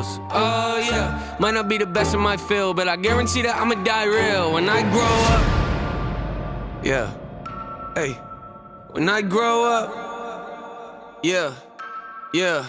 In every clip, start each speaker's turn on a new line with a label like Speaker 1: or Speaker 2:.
Speaker 1: bills. Oh yeah, might not be the best in my field, but I guarantee that I'ma die real when I grow up. Yeah, hey, when I grow up. Yeah, yeah,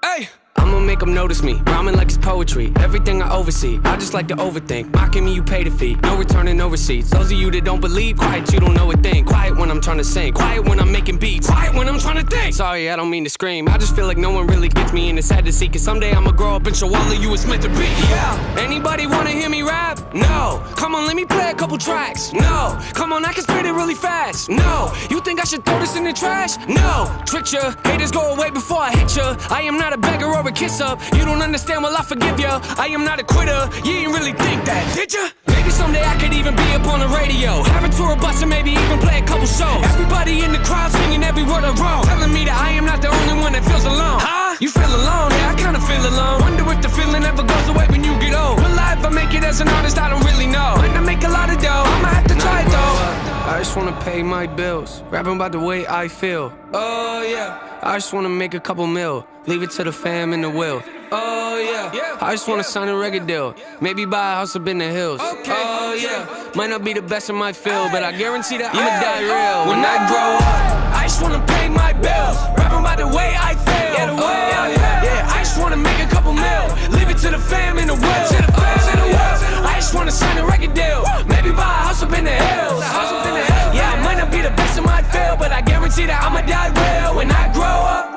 Speaker 1: hey. I'ma make them notice me, rhyming like it's poetry. Everything I oversee, I just like to overthink. Mocking me, you pay the fee, no returning, no receipts. Those of you that don't believe, quiet, you don't know a thing. Quiet when I'm trying to sing, quiet when I'm making beats, quiet when I'm trying to think. Sorry, I don't mean to scream, I just feel like no one really gets me, and it's sad to see, cause someday I'ma grow up and show all of you it's meant to be. Yeah, anybody wanna hear me rap? No. Come on, let me play a couple tracks. No. Come on, I can spit it really fast. No. You think I should throw this in the trash? No. Trick ya, haters go away before I hit ya. I am not a beggar or a kiss up. You don't understand, well I forgive ya. I am not a quitter, you didn't really think that, did ya? Maybe someday I could even be up on the radio, have a tour bus and maybe even play a couple shows. Everybody in the crowd singing every word I wrote, telling me that I am not the only one that feels alone. Huh? You feel alone? Yeah, I kinda feel alone. Wonder if the feeling ever goes away when you get old. Will I ever make it as an artist? I don't really know. Might not make a lot of dough, I'ma have to try it though. I just wanna pay my bills, rapping about the way I feel. Oh yeah, I just wanna make a couple mil, leave it to the fam and the will. Oh yeah, I just wanna sign a record deal, maybe buy a house up in the hills. Oh yeah, might not be the best in my field, but I guarantee that I'ma die real when I grow up. I just wanna pay my bills, rapping about the way I feel. Yeah, I just wanna make a couple mil, leave it to the fam and the will. I just wanna sign a record deal, maybe buy a house up in the hills. Yeah, I might not be the best in my field, but I guarantee that I'ma die real when I grow up.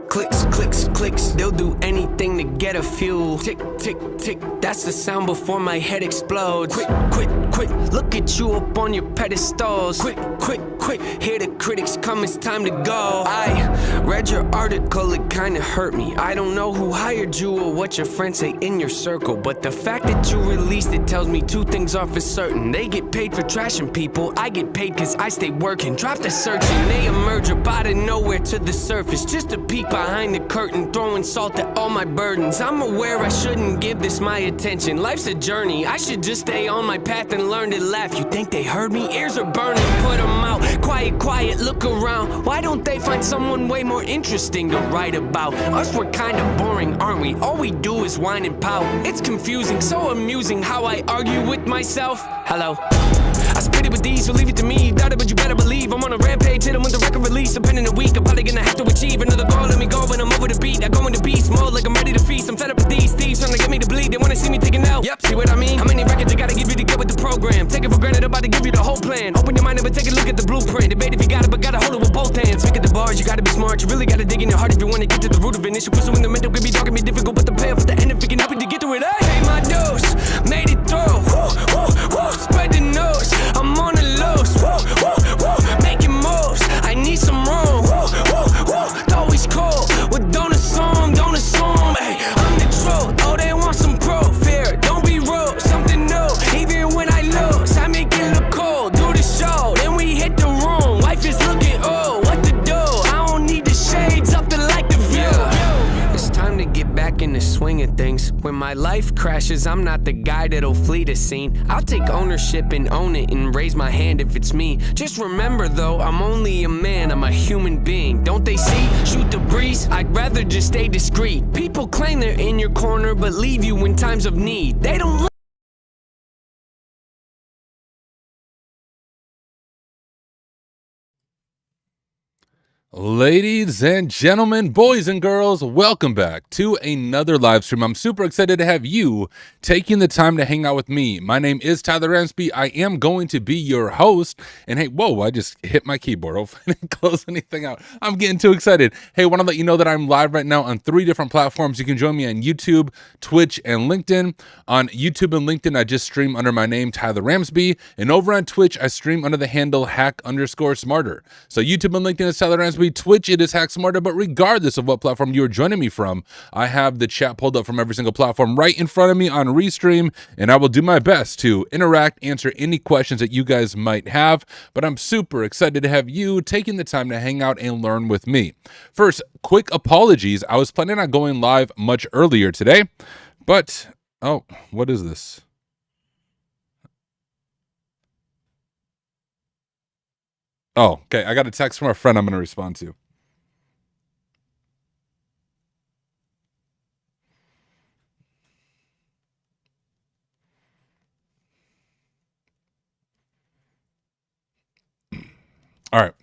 Speaker 1: Clicks, clicks, clicks, they'll do anything to get a few. Tick, tick, tick, that's the sound before my head explodes. Quick, quick, quick, look at you up on your pedestals. Quick, quick, quick, hear the critics come, it's time to go. I read your article, it kinda hurt me. I don't know who hired you or what your friends say in your circle, but the fact that you released it tells me two things are for certain. They get paid for trashing people, I get paid cause I stay working. Drop the searching, they emerge up out of nowhere to the surface, just to peek behind the curtain, throwing salt at all my burdens. I'm aware I shouldn't give this my attention. Life's a journey, I should just stay on my path and learn to laugh. You think they heard me? Ears are burning, put them out. Quiet, quiet, look around. Why don't they find someone way more interesting to write about? Us, we're kinda boring, aren't we? All we do is whine and pout. It's confusing, so amusing how I argue with myself. Hello. I spit it with these, so leave it to me. Doubt it, but you better believe I'm on a rampage. Hit 'em with the record release. I'm in a week, I'm probably gonna have to achieve another goal. Let me go when I'm over the beat. I go into beast mode like I'm ready to feast. I'm fed up with these thieves trying to get me to bleed. They wanna see me take an L. Yep, see what I mean? How many records I gotta give you to get with the program? Take it for granted, I'm about to give you the whole plan. Open your mind up and take a look at the blueprint. Debate if you got it, but gotta hold it with both hands. Look at the bars, you gotta be smart. You really gotta dig in your heart if you wanna get to the root of it. Issue pursuing the mental could be dark and be difficult, but the payoff at the end of it can help you to get through it. Hey, pay my dues, made it through. Woo, woo, woo, spread the news. I'm on the loose. Woo, woo, woo, making moves. I need some room. Woo, woo, woo, always cool. Well, don't assume, don't assume. Hey, I'm the truth. Oh, they want some proof. Here, don't be rude. Something new. Even when I lose, I make it look cool. Do the show, then we hit the room. Life is looking old. What to do? I don't need the shades up to like the view. It's time to get back in the swing of things. When my life crashes, I'm not the guy that'll flee the scene. I'll take ownership and own it and raise my hand if it's me. Just remember though, I'm only a man, I'm a human being. Don't they see? Shoot the breeze, I'd rather just stay discreet. People claim they're in your corner, but leave you in times of need. They don't
Speaker 2: Ladies and gentlemen, boys and girls, welcome back to another live stream. I'm super excited to have you taking the time to hang out with me. My name is Tyler Ramsby. I am going to be your host. And hey, whoa, I just hit my keyboard. Hopefully I didn't close anything out. I'm getting too excited. Hey, want to let you know that I'm live right now on 3 different platforms. You can join me on YouTube, Twitch, and LinkedIn. On YouTube and LinkedIn, I just stream under my name, Tyler Ramsby. And over on Twitch, I stream under the handle hack_smarter. So YouTube and LinkedIn is Tyler Ramsby. Twitch, it is Hack Smarter, but regardless of what platform you are joining me from, I have the chat pulled up from every single platform right in front of me on Restream, and I will do my best to interact, answer any questions that you guys might have, but I'm super excited to have you taking the time to hang out and learn with me. First, quick apologies. I was planning on going live much earlier today, but, oh, what is this? Oh, okay. I got a text from a friend I'm going to respond to. All right.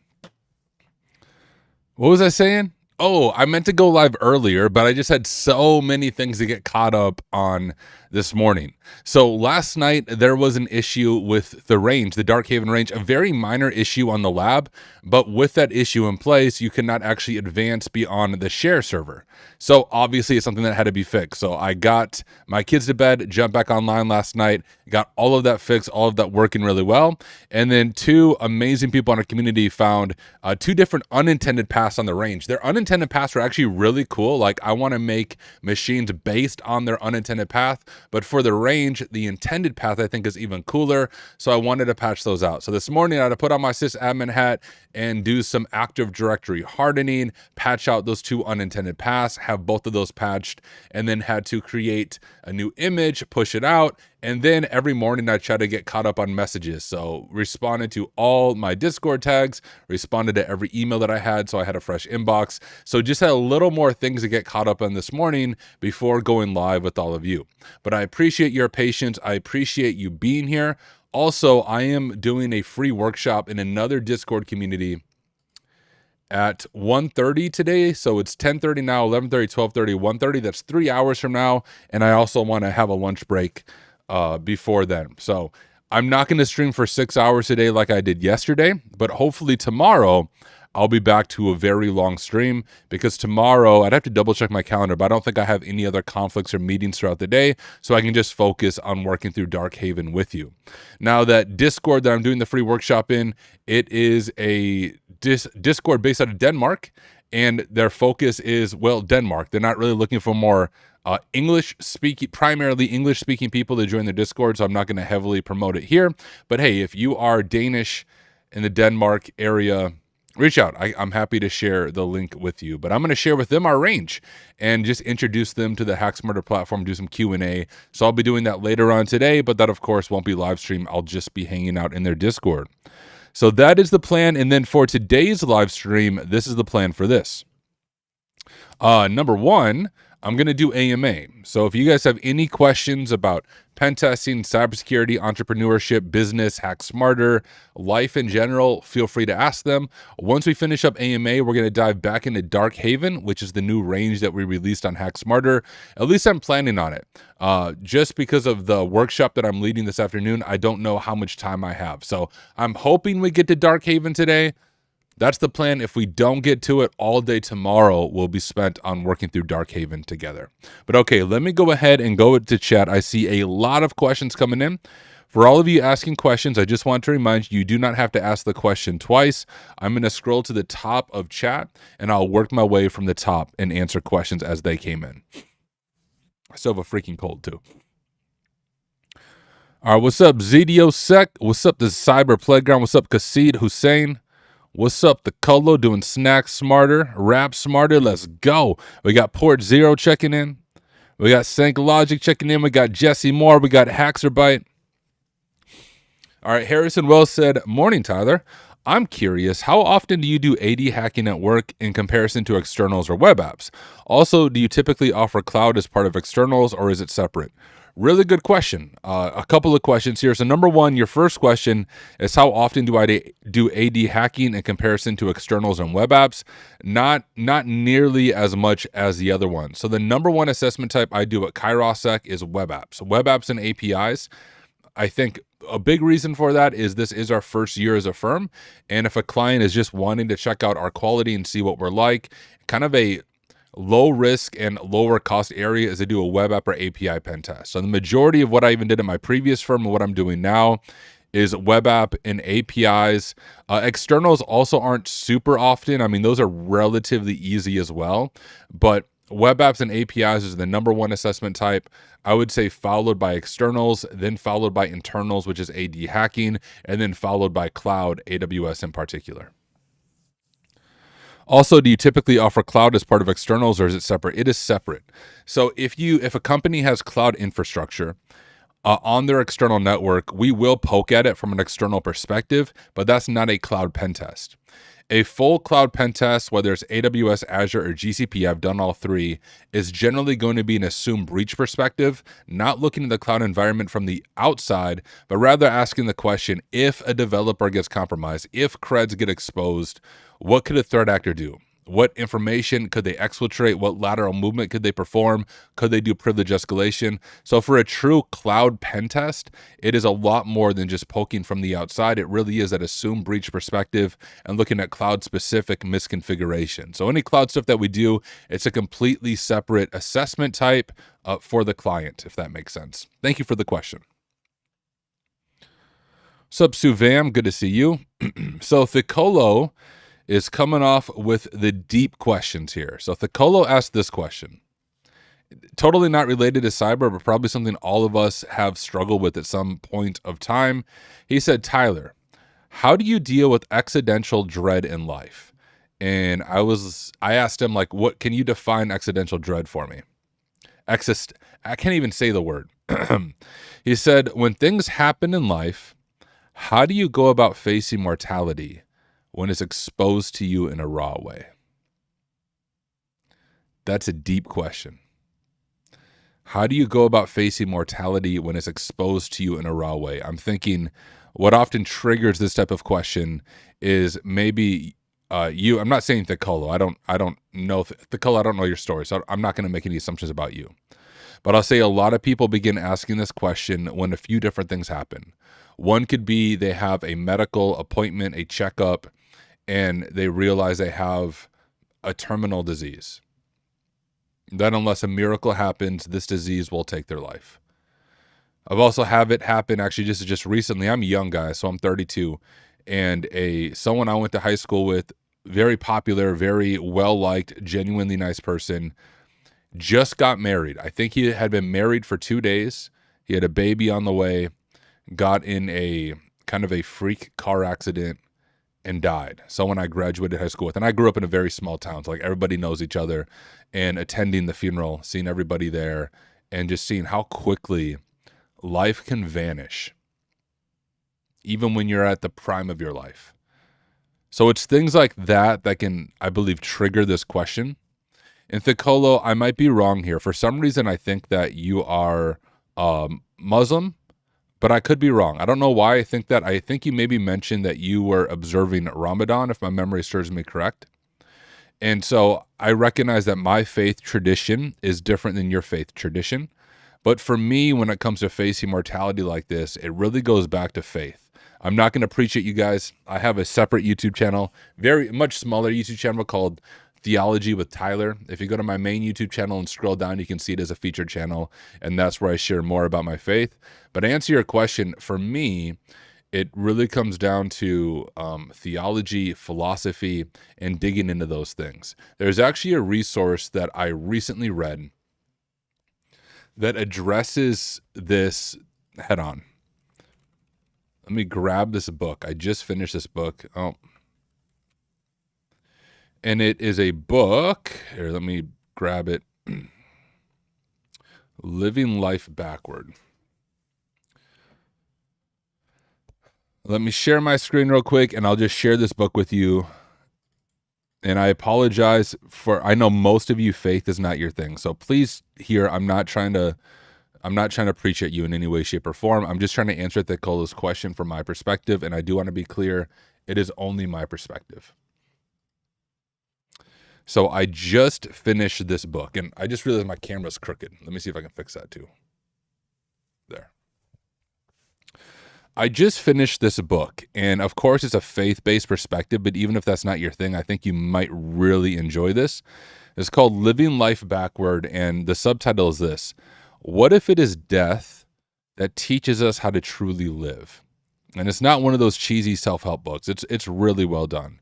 Speaker 2: What was I saying? Oh, I meant to go live earlier, but I just had so many things to get caught up on this morning. So last night, there was an issue with the range, the DarkHaven range, a very minor issue on the lab, but with that issue in place, you cannot actually advance beyond the share server. So obviously, it's something that had to be fixed. So I got my kids to bed, jumped back online last night, got all of that fixed, all of that working really well. And then 2 amazing people in our community found 2 different unintended paths on the range. Their unintended paths are actually really cool. Like, I want to make machines based on their unintended path, but for the range, the intended path I think is even cooler. So I wanted to patch those out. So this morning I had to put on my sysadmin hat and do some Active Directory hardening, patch out those 2 unintended paths, have both of those patched, and then had to create a new image, push it out. And then every morning I try to get caught up on messages. So responded to all my Discord tags, responded to every email that I had. So I had a fresh inbox. So just had a little more things to get caught up on this morning before going live with all of you. But I appreciate your patience. I appreciate you being here. Also, I am doing a free workshop in another Discord community at 1:30 today. So it's 10:30 now, 11:30, 12:30, 1:30. That's 3 hours from now. And I also want to have a lunch break before then. So I'm not going to stream for 6 hours today like I did yesterday, but hopefully tomorrow I'll be back to a very long stream, because tomorrow I'd have to double check my calendar, but I don't think I have any other conflicts or meetings throughout the day, so I can just focus on working through DarkHaven with you. Now, that Discord that I'm doing the free workshop in, it is a Discord based out of Denmark, and their focus is, well, Denmark. They're not really looking for more primarily English speaking people to join their Discord, so I'm not going to heavily promote it here. But hey, if you are Danish in the Denmark area, reach out. I'm happy to share the link with you. But I'm going to share with them our range and just introduce them to the Hack Smarter platform, do some Q&A. So I'll be doing that later on today, but that of course won't be live stream. I'll just be hanging out in their Discord. So that is the plan. And then for today's live stream, this is the plan for this. Number 1, I'm going to do AMA. So if you guys have any questions about pen testing, cybersecurity, entrepreneurship, business, Hack Smarter, life in general, feel free to ask them. Once we finish up AMA, we're going to dive back into DarkHaven, which is the new range that we released on Hack Smarter. At least I'm planning on it. Just because of the workshop that I'm leading this afternoon, I don't know how much time I have. So I'm hoping we get to DarkHaven today. That's the plan. If we don't get to it, all day tomorrow will be spent on working through DarkHaven together. But okay, let me go ahead and go to chat. I see a lot of questions coming in. For all of you asking questions, I just want to remind you, you do not have to ask the question twice. I'm going to scroll to the top of chat, and I'll work my way from the top and answer questions as they came in. I still have a freaking cold, too. All right, what's up, ZDO Sec? What's up, the Cyber Playground? What's up, Kasid Hussein? What's up, the Colo doing Snack Smarter, Rap Smarter? Let's go. We got Port Zero checking in. We got Sank Logic checking in. We got Jesse Moore. We got Haxerbite. All right, Harrison Wells said, morning, Tyler. I'm curious, how often do you do AD hacking at work in comparison to externals or web apps? Also, do you typically offer cloud as part of externals, or is it separate? Really good question. A couple of questions here. So number one, your first question is how often do I do AD hacking in comparison to externals and web apps? Not nearly as much as the other one. So the number one assessment type I do at Kairos is web apps. Web apps and APIs. I think a big reason for that is this is our first year as a firm. And if a client is just wanting to check out our quality and see what we're like, kind of a low risk and lower cost area is to do a web app or API pen test. So the majority of what I even did in my previous firm and what I'm doing now is web app and APIs. Externals also aren't super often. I mean, those are relatively easy as well, but web apps and APIs is the number one assessment type. I would say followed by externals, then followed by internals, which is AD hacking, and then followed by cloud, AWS in particular. Also, do you typically offer cloud as part of externals, or is it separate? It is separate. So if a company has cloud infrastructure on their external network, we will poke at it from an external perspective, but that's not a cloud pen test. A full cloud pen test, whether it's AWS, Azure, or GCP, I've done all three, is generally going to be an assumed breach perspective, not looking at the cloud environment from the outside, but rather asking the question, if a developer gets compromised, if creds get exposed, what could a threat actor do? What information could they exfiltrate? What lateral movement could they perform? Could they do privilege escalation? So for a true cloud pen test, it is a lot more than just poking from the outside. It really is that assumed breach perspective and looking at cloud-specific misconfiguration. So any cloud stuff that we do, it's a completely separate assessment type for the client, if that makes sense. Thank you for the question. Sup, Suvam? Good to see you. So Thicolo is coming off with the deep questions here. So Thicolo asked this question. Totally not related to cyber, but probably something all of us have struggled with at some point of time. He said, Tyler, how do you deal with accidental dread in life? And I asked him, like, what can you define accidental dread for me? I can't even say the word. He said, when things happen in life, how do you go about facing mortality when it's exposed to you in a raw way? That's a deep question. How do you go about facing mortality when it's exposed to you in a raw way? I'm thinking what often triggers this type of question is maybe you. I'm not saying Thicolo. I don't know Thicolo. I don't know your story, so I'm not going to make any assumptions about you. But I'll say a lot of people begin asking this question when a few different things happen. One could be they have a medical appointment, a checkup, and they realize they have a terminal disease. Then unless a miracle happens, this disease will take their life. I've also had it happen, actually just recently. I'm a young guy, so I'm 32, and someone I went to high school with, very popular, very well-liked, genuinely nice person, just got married. I think he had been married for 2 days. He had a baby on the way, got in a kind of a freak car accident, and died. Someone I graduated high school with. And I grew up in a very small town, so like everybody knows each other, and attending the funeral, seeing everybody there, and just seeing how quickly life can vanish, even when you're at the prime of your life. So it's things like that that can, I believe, trigger this question. And Thicolo, I might be wrong here. For some reason, I think that you are Muslim, but I could be wrong. I don't know why I think that. I think you maybe mentioned that you were observing Ramadan, if my memory serves me correct. And so I recognize that my faith tradition is different than your faith tradition. But for me, when it comes to facing mortality like this, it really goes back to faith. I'm not going to preach at you guys. I have a separate YouTube channel, very much smaller YouTube channel called Theology with Tyler. If you go to my main YouTube channel and scroll down, you can see it as a featured channel, and that's where I share more about my faith. But to answer your question, for me, it really comes down to theology, philosophy, and digging into those things. There's actually a resource that I recently read that addresses this head on. Let me grab this book. I just finished this book. And it is a book. Here, let me grab it. Living Life Backward. Let me share my screen real quick, and I'll just share this book with you. And I apologize I know most of you, faith is not your thing. So please hear, I'm not trying to I'm not trying to preach at you in any way, shape, or form. I'm just trying to answer Thekolo's question from my perspective, and I do want to be clear, it is only my perspective. So I just finished this book, and I just realized my camera's crooked. Let me see if I can fix that too. There. I just finished this book, and of course it's a faith-based perspective, but even if that's not your thing, I think you might really enjoy this. It's called Living Life Backward, and the subtitle is this: What if it is death that teaches us how to truly live? And it's not one of those cheesy self-help books. It's really well done.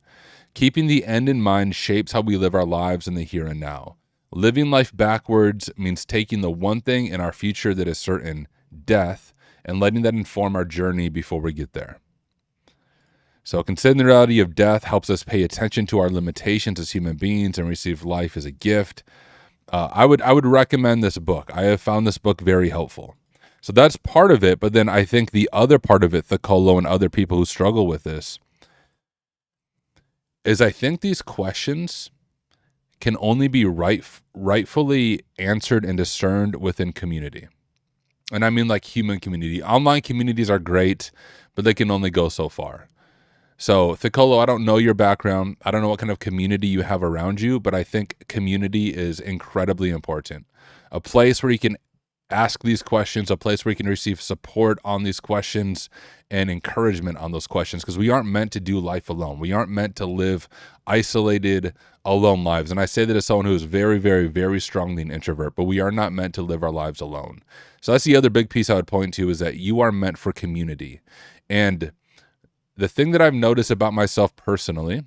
Speaker 2: Keeping the end in mind shapes how we live our lives in the here and now. Living life backwards means taking the one thing in our future that is certain, death, and letting that inform our journey before we get there. So considering the reality of death helps us pay attention to our limitations as human beings and receive life as a gift. I would recommend this book. I have found this book very helpful. So that's part of it, but then I think the other part of it, Thekolo and other people who struggle with this, is I think these questions can only be rightfully answered and discerned within community. And I mean like human community. Online communities are great, but they can only go so far. So Thekolo, I don't know your background. I don't know what kind of community you have around you, but I think community is incredibly important. A place where you can ask these questions, a place where you can receive support on these questions and encouragement on those questions, because we aren't meant to do life alone. We aren't meant to live isolated, alone lives. And I say that as someone who is very, very, very strongly an introvert, but we are not meant to live our lives alone. So that's the other big piece I would point to, is that you are meant for community. And the thing that I've noticed about myself personally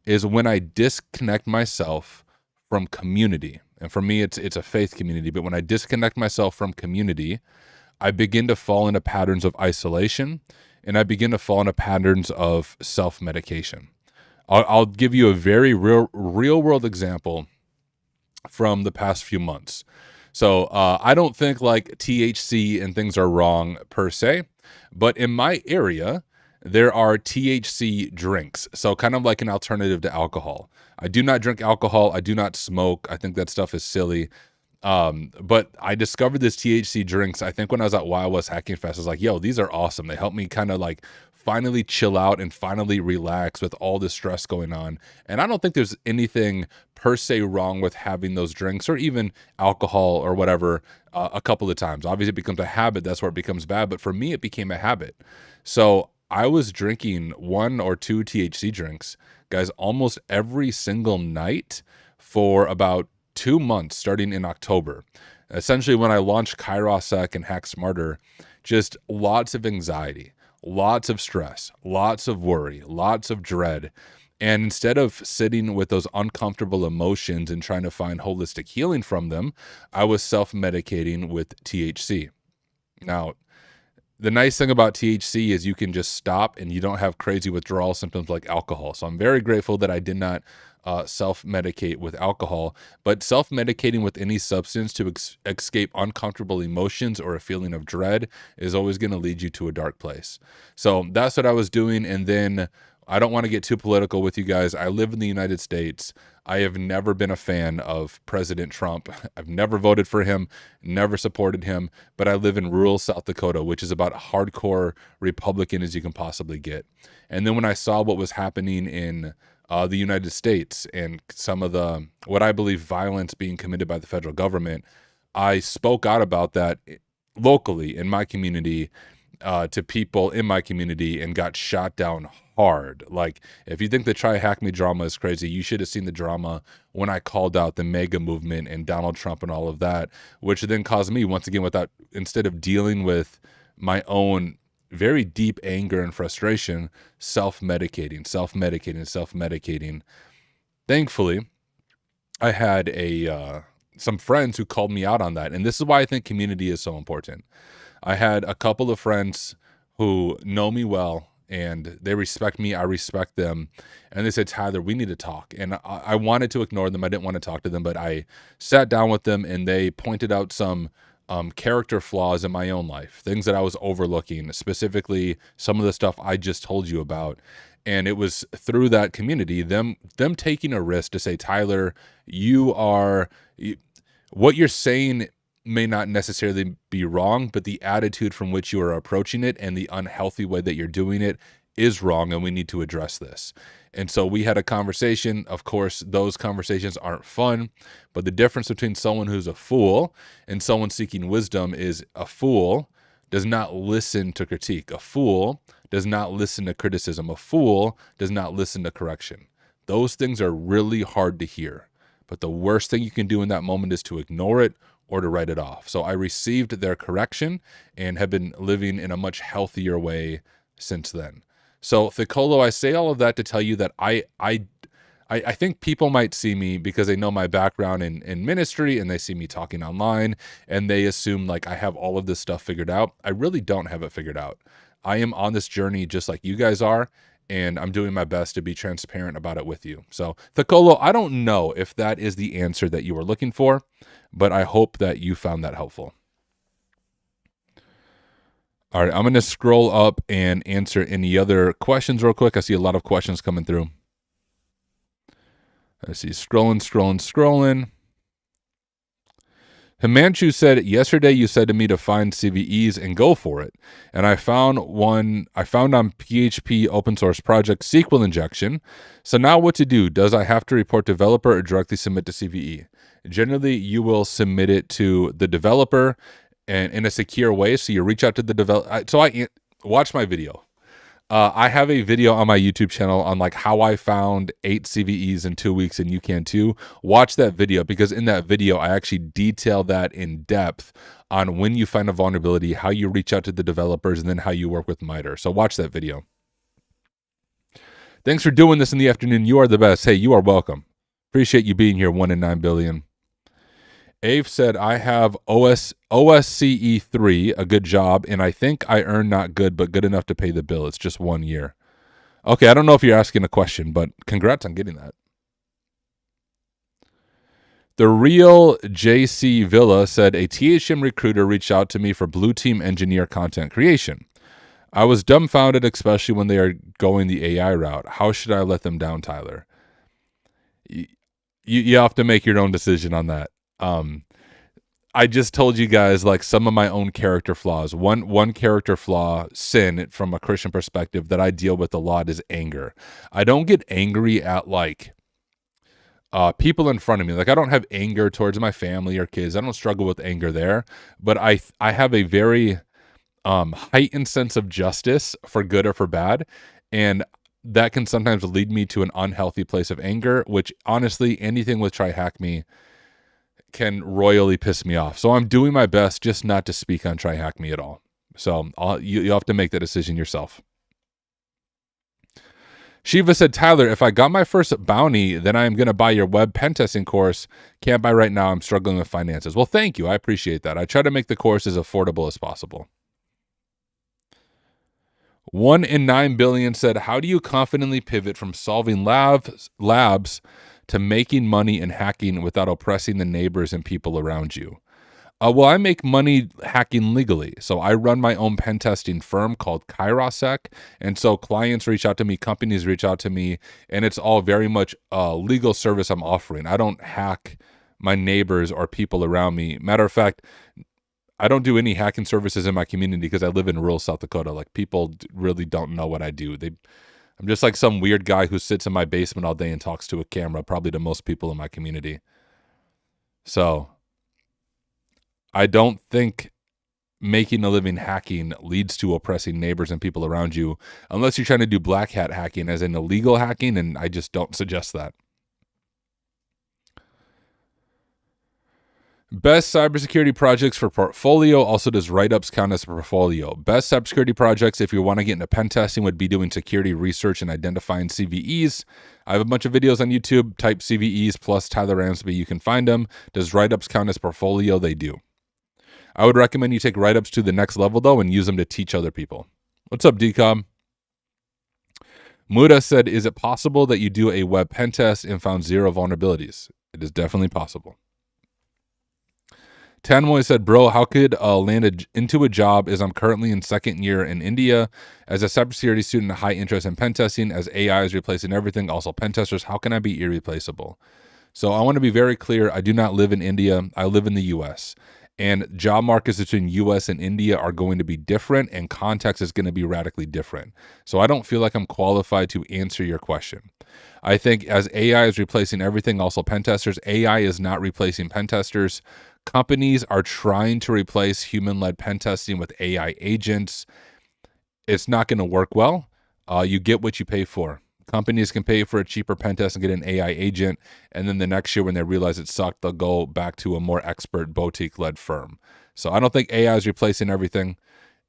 Speaker 2: is when I disconnect myself from community, and for me, it's a faith community, but when I disconnect myself from community, I begin to fall into patterns of isolation, and I begin to fall into patterns of self-medication. I'll give you a very real world example from the past few months. So I don't think like THC and things are wrong per se, but in my area, there are THC drinks. So kind of like an alternative to alcohol. I do not drink alcohol. I do not smoke. I think that stuff is silly. But I discovered this THC drinks, I think when I was at Wild West Hacking Fest. I was like, yo, these are awesome. They help me kind of like finally chill out and finally relax with all this stress going on. And I don't think there's anything per se wrong with having those drinks or even alcohol or whatever a couple of times. Obviously, it becomes a habit. That's where it becomes bad. But for me, it became a habit. So I was drinking 1 or 2 THC drinks, guys, almost every single night for about 2 months, starting in October. Essentially, when I launched Kairos and Hack Smarter, just lots of anxiety, lots of stress, lots of worry, lots of dread. And instead of sitting with those uncomfortable emotions and trying to find holistic healing from them, I was self-medicating with THC. Now, the nice thing about THC is you can just stop and you don't have crazy withdrawal symptoms like alcohol. So I'm very grateful that I did not self-medicate with alcohol, but self-medicating with any substance to escape uncomfortable emotions or a feeling of dread is always going to lead you to a dark place. So that's what I was doing. And then I don't want to get too political with you guys. I live in the United States. I have never been a fan of President Trump. I've never voted for him, never supported him, but I live in rural South Dakota, which is about hardcore Republican as you can possibly get. And then when I saw what was happening in the United States and some of the, what I believe, violence being committed by the federal government, I spoke out about that locally in my community to people in my community and got shot down hard. Like, if you think the Try Hack Me drama is crazy, you should have seen the drama when I called out the MAGA movement and Donald Trump and all of that, which then caused me, once again, instead of dealing with my own very deep anger and frustration, self-medicating. Thankfully, I had some friends who called me out on that. And this is why I think community is so important. I had a couple of friends who know me well and they respect me. I respect them. And they said, Tyler, we need to talk. And I wanted to ignore them. I didn't want to talk to them, but I sat down with them and they pointed out some character flaws in my own life, things that I was overlooking, specifically some of the stuff I just told you about. And it was through that community, them taking a risk to say, Tyler, what you're saying may not necessarily be wrong, but the attitude from which you are approaching it and the unhealthy way that you're doing it is wrong, and we need to address this. And so we had a conversation. Of course, those conversations aren't fun, but the difference between someone who's a fool and someone seeking wisdom is a fool does not listen to critique. A fool does not listen to criticism. A fool does not listen to correction. Those things are really hard to hear, but the worst thing you can do in that moment is to ignore it or to write it off. So I received their correction and have been living in a much healthier way since then. So Thicolo, I say all of that to tell you that I think people might see me because they know my background in ministry and they see me talking online and they assume like I have all of this stuff figured out. I really don't have it figured out. I am on this journey just like you guys are, and I'm doing my best to be transparent about it with you. So Thicolo, I don't know if that is the answer that you were looking for, but I hope that you found that helpful. All right, I'm going to scroll up and answer any other questions real quick. I see a lot of questions coming through. I see scrolling. Himanshu said, yesterday you said to me to find CVEs and go for it. And I found on PHP open source project SQL injection. So now what to do? Does I have to report developer or directly submit to CVE? Generally, you will submit it to the developer and in a secure way. So you reach out to the developer. So watch my video. I have a video on my YouTube channel on like how I found 8 CVEs in 2 weeks, and you can too. Watch that video, because in that video, I actually detail that in depth on when you find a vulnerability, how you reach out to the developers, and then how you work with MITRE. So watch that video. Thanks for doing this in the afternoon. You are the best. Hey, you are welcome. Appreciate you being here, 1 in 9 billion. Ave said, I have OSCE 3, a good job, and I think I earn not good, but good enough to pay the bill. It's just 1 year. Okay, I don't know if you're asking a question, but congrats on getting that. The real JC Villa said, a THM recruiter reached out to me for Blue Team Engineer content creation. I was dumbfounded, especially when they are going the AI route. How should I let them down, Tyler? You have to make your own decision on that. I just told you guys like some of my own character flaws. One character flaw, sin from a Christian perspective that I deal with a lot is anger. I don't get angry at like people in front of me. Like I don't have anger towards my family or kids. I don't struggle with anger there, but I have a very heightened sense of justice for good or for bad, and that can sometimes lead me to an unhealthy place of anger, which honestly anything with Try Hack Me can royally piss me off. So I'm doing my best just not to speak on Try Hack Me at all. So you have to make that decision yourself. Shiva said, Tyler, if I got my first bounty, then I am going to buy your web pen testing course. Can't buy right now. I'm struggling with finances. Well, thank you. I appreciate that. I try to make the course as affordable as possible. 1 in 9 billion said, how do you confidently pivot from solving labs to making money and hacking without oppressing the neighbors and people around you? Well, I make money hacking legally. So I run my own pen testing firm called Kairosec. And so clients reach out to me, companies reach out to me, and it's all very much a legal service I'm offering. I don't hack my neighbors or people around me. Matter of fact, I don't do any hacking services in my community because I live in rural South Dakota. Like people really don't know what I do. I'm just like some weird guy who sits in my basement all day and talks to a camera, probably to most people in my community. So I don't think making a living hacking leads to oppressing neighbors and people around you, unless you're trying to do black hat hacking as in illegal hacking, and I just don't suggest that. Best cybersecurity projects for portfolio. Also, does write-ups count as a portfolio? Best cybersecurity projects, if you want to get into pen testing, would be doing security research and identifying CVEs. I have a bunch of videos on YouTube. Type CVEs plus Tyler Ramsby. You can find them. Does write-ups count as portfolio? They do. I would recommend you take write-ups to the next level, though, and use them to teach other people. What's up, DCOM? Muda said, is it possible that you do a web pen test and found 0 vulnerabilities? It is definitely possible. Tanmoy said, bro, how could land into a job as I'm currently in 2nd year in India as a cybersecurity student, high interest in pen testing, as AI is replacing everything, also pen testers, how can I be irreplaceable? So I want to be very clear. I do not live in India. I live in the US. And job markets between US and India are going to be different, and context is going to be radically different. So I don't feel like I'm qualified to answer your question. I think as AI is replacing everything, also pen testers, AI is not replacing pen testers. Companies are trying to replace human-led pen testing with AI agents. It's not going to work well. You get what you pay for. Companies can pay for a cheaper pen test and get an AI agent, and then the next year when they realize it sucked, they'll go back to a more expert boutique-led firm. So I don't think AI is replacing everything,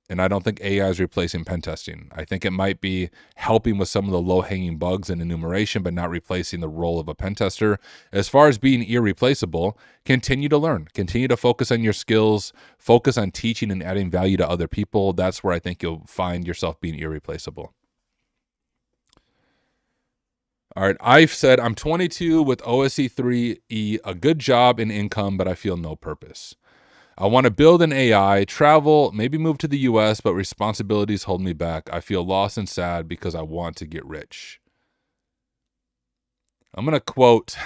Speaker 2: and I don't think AI is replacing pen testing. I think it might be helping with some of the low-hanging bugs in enumeration, but not replacing the role of a pen tester. As far as being irreplaceable, continue to learn. Continue to focus on your skills. Focus on teaching and adding value to other people. That's where I think you'll find yourself being irreplaceable. All right, I've said I'm 22 with OSC 3E, a good job and income, but I feel no purpose. I want to build an AI, travel, maybe move to the US, but responsibilities hold me back. I feel lost and sad because I want to get rich. I'm going to quote,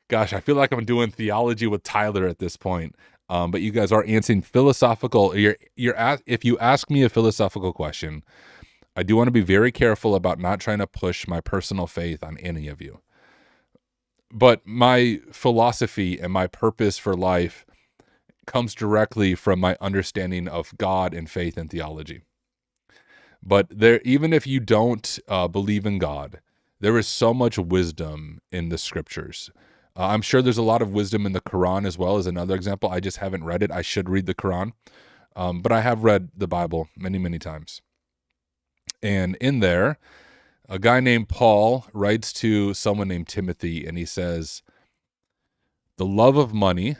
Speaker 2: gosh, I feel like I'm doing theology with Tyler at this point. But you guys are answering philosophical. If you ask me a philosophical question, I do want to be very careful about not trying to push my personal faith on any of you. But my philosophy and my purpose for life comes directly from my understanding of God and faith and theology. But there, even if you don't believe in God, there is so much wisdom in the scriptures. I'm sure there's a lot of wisdom in the Quran as well as another example. I just haven't read it. I should read the Quran. But I have read the Bible many, many times. And in there, a guy named Paul writes to someone named Timothy, and he says, the love of money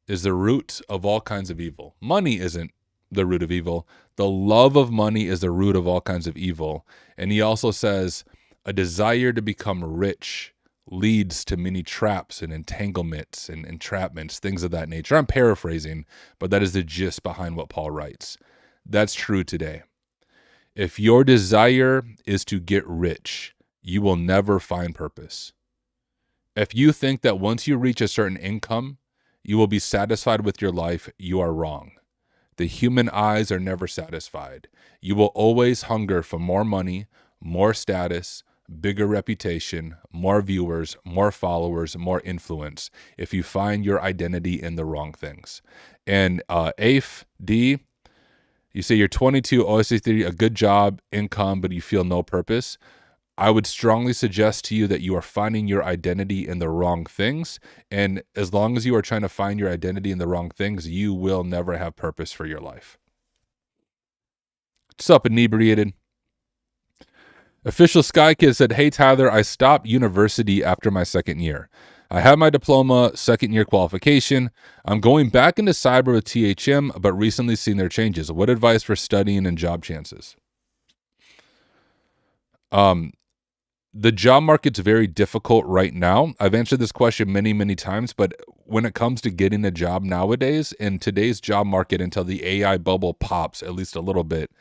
Speaker 2: is the root of all kinds of evil. Money isn't the root of evil. The love of money is the root of all kinds of evil. And he also says, a desire to become rich leads to many traps and entanglements and entrapments, things of that nature. I'm paraphrasing, but that is the gist behind what Paul writes. That's true today. If your desire is to get rich, you will never find purpose. If you think that once you reach a certain income, you will be satisfied with your life, you are wrong. The human eyes are never satisfied. You will always hunger for more money, more status, bigger reputation, more viewers, more followers, more influence, if you find your identity in the wrong things. And Afe, D, you say you're 22, OSC 3, a good job, income, but you feel no purpose. I would strongly suggest to you that you are finding your identity in the wrong things. And as long as you are trying to find your identity in the wrong things, you will never have purpose for your life. What's up, inebriated? Official Sky Kid said, hey, Tyler, I stopped university after my second year. I have my diploma, second year qualification. I'm going back into cyber with THM, but recently seen their changes. What advice for studying and job chances? The job market's very difficult right now. I've answered this question many, many times, but when it comes to getting a job nowadays, in today's job market, until the AI bubble pops at least a little bit,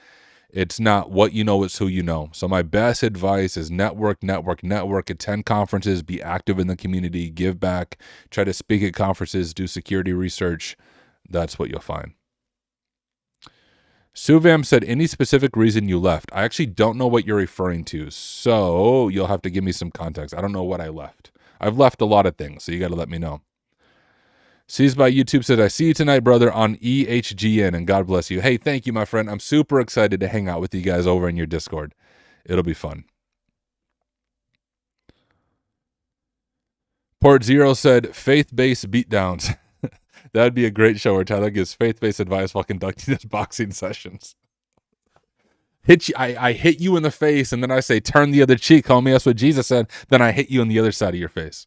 Speaker 2: it's not what you know, it's who you know. So my best advice is network, attend conferences, be active in the community, give back, try to speak at conferences, do security research. That's what you'll find. Suvam said, any specific reason you left? I actually don't know what you're referring to, so you'll have to give me some context. I don't know what I left. I've left a lot of things, so you got to let me know. Sees by YouTube said, I see you tonight, brother, on EHGN, and God bless you. Hey, thank you, my friend. I'm super excited to hang out with you guys over in your Discord. It'll be fun. Port Zero said, faith-based beatdowns. That'd be a great show where Tyler gives faith-based advice while conducting his boxing sessions. Hit you, I hit you in the face, and then I say, turn the other cheek, homie. That's what Jesus said. Then I hit you on the other side of your face.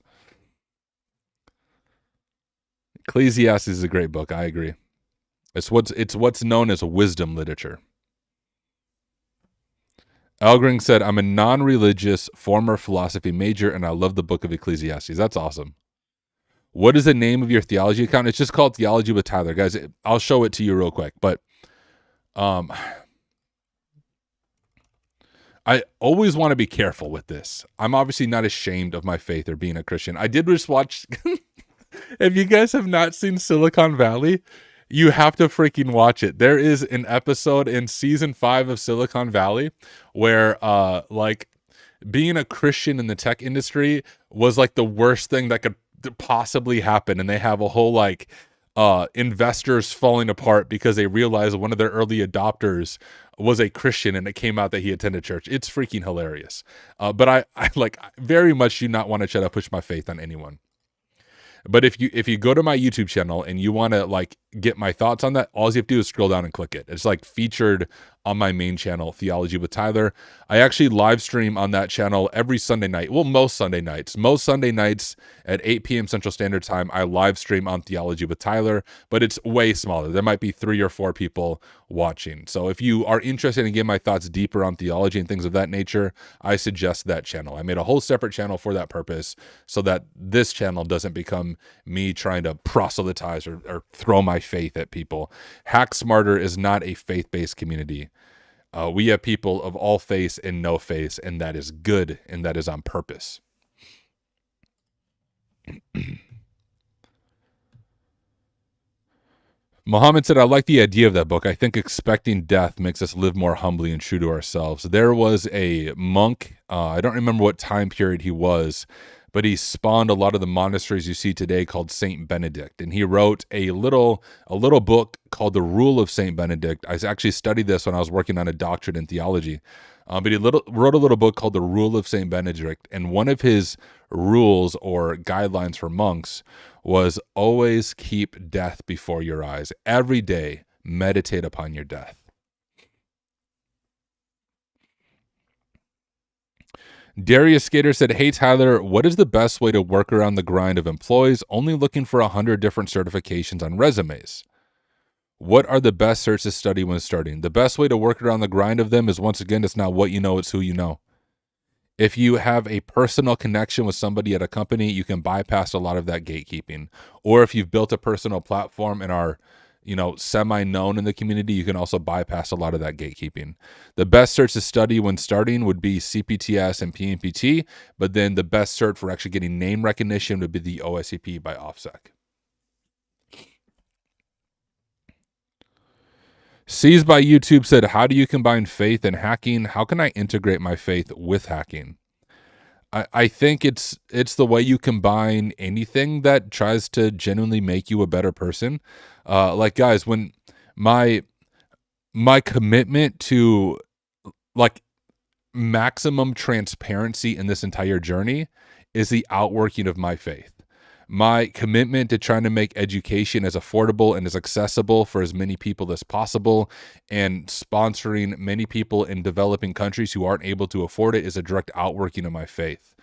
Speaker 2: Ecclesiastes is a great book. I agree. It's what's known as wisdom literature. Algring said, I'm a non-religious former philosophy major, and I love the book of Ecclesiastes. That's awesome. What is the name of your theology account? It's just called Theology with Tyler. Guys, I'll show it to you real quick. But I always want to be careful with this. I'm obviously not ashamed of my faith or being a Christian. I did just watch... If you guys have not seen Silicon Valley, you have to freaking watch it. There is an episode in season 5 of Silicon Valley where like being a Christian in the tech industry was like the worst thing that could possibly happen, and they have a whole like investors falling apart because they realized one of their early adopters was a Christian and it came out that he attended church. It's freaking hilarious. But I like very much do not want to try to push my faith on anyone. But if you go to my YouTube channel and you want to like get my thoughts on that, all you have to do is scroll down and click it. It's like featured on my main channel, Theology with Tyler. I actually live stream on that channel every Sunday night. Well, most Sunday nights. Most Sunday nights at 8 p.m. Central Standard Time, I live stream on Theology with Tyler, but it's way smaller. There might be 3 or 4 people watching. So if you are interested in getting my thoughts deeper on theology and things of that nature, I suggest that channel. I made a whole separate channel for that purpose so that this channel doesn't become me trying to proselytize or throw my faith at people. Hack Smarter is not a faith-based community. We have people of all faiths and no faiths, and that is good, and that is on purpose. Muhammad said, I like the idea of that book. I think expecting death makes us live more humbly and true to ourselves. There was a monk, I don't remember what time period he was, but he spawned a lot of the monasteries you see today called Saint Benedict. And he wrote a little book called The Rule of Saint Benedict. I actually studied this when I was working on a doctorate in theology. But he wrote a little book called The Rule of Saint Benedict. And one of his rules or guidelines for monks was always keep death before your eyes. Every day, meditate upon your death. Darius Skater said, hey, Tyler, what is the best way to work around the grind of employees only looking for 100 different certifications on resumes? What are the best certs to study when starting? The best way to work around the grind of them is, once again, it's not what you know, it's who you know. If you have a personal connection with somebody at a company, you can bypass a lot of that gatekeeping. Or if you've built a personal platform and are semi-known in the community, you can also bypass a lot of that gatekeeping. The best certs to study when starting would be CPTS and PMPT, but then the best cert for actually getting name recognition would be the OSCP by OffSec. Seized by YouTube said, how do you combine faith and hacking? How can I integrate my faith with hacking? I think it's the way you combine anything that tries to genuinely make you a better person. Like, guys, when my commitment to like maximum transparency in this entire journey is the outworking of my faith. My commitment to trying to make education as affordable and as accessible for as many people as possible and sponsoring many people in developing countries who aren't able to afford it is a direct outworking of my faith.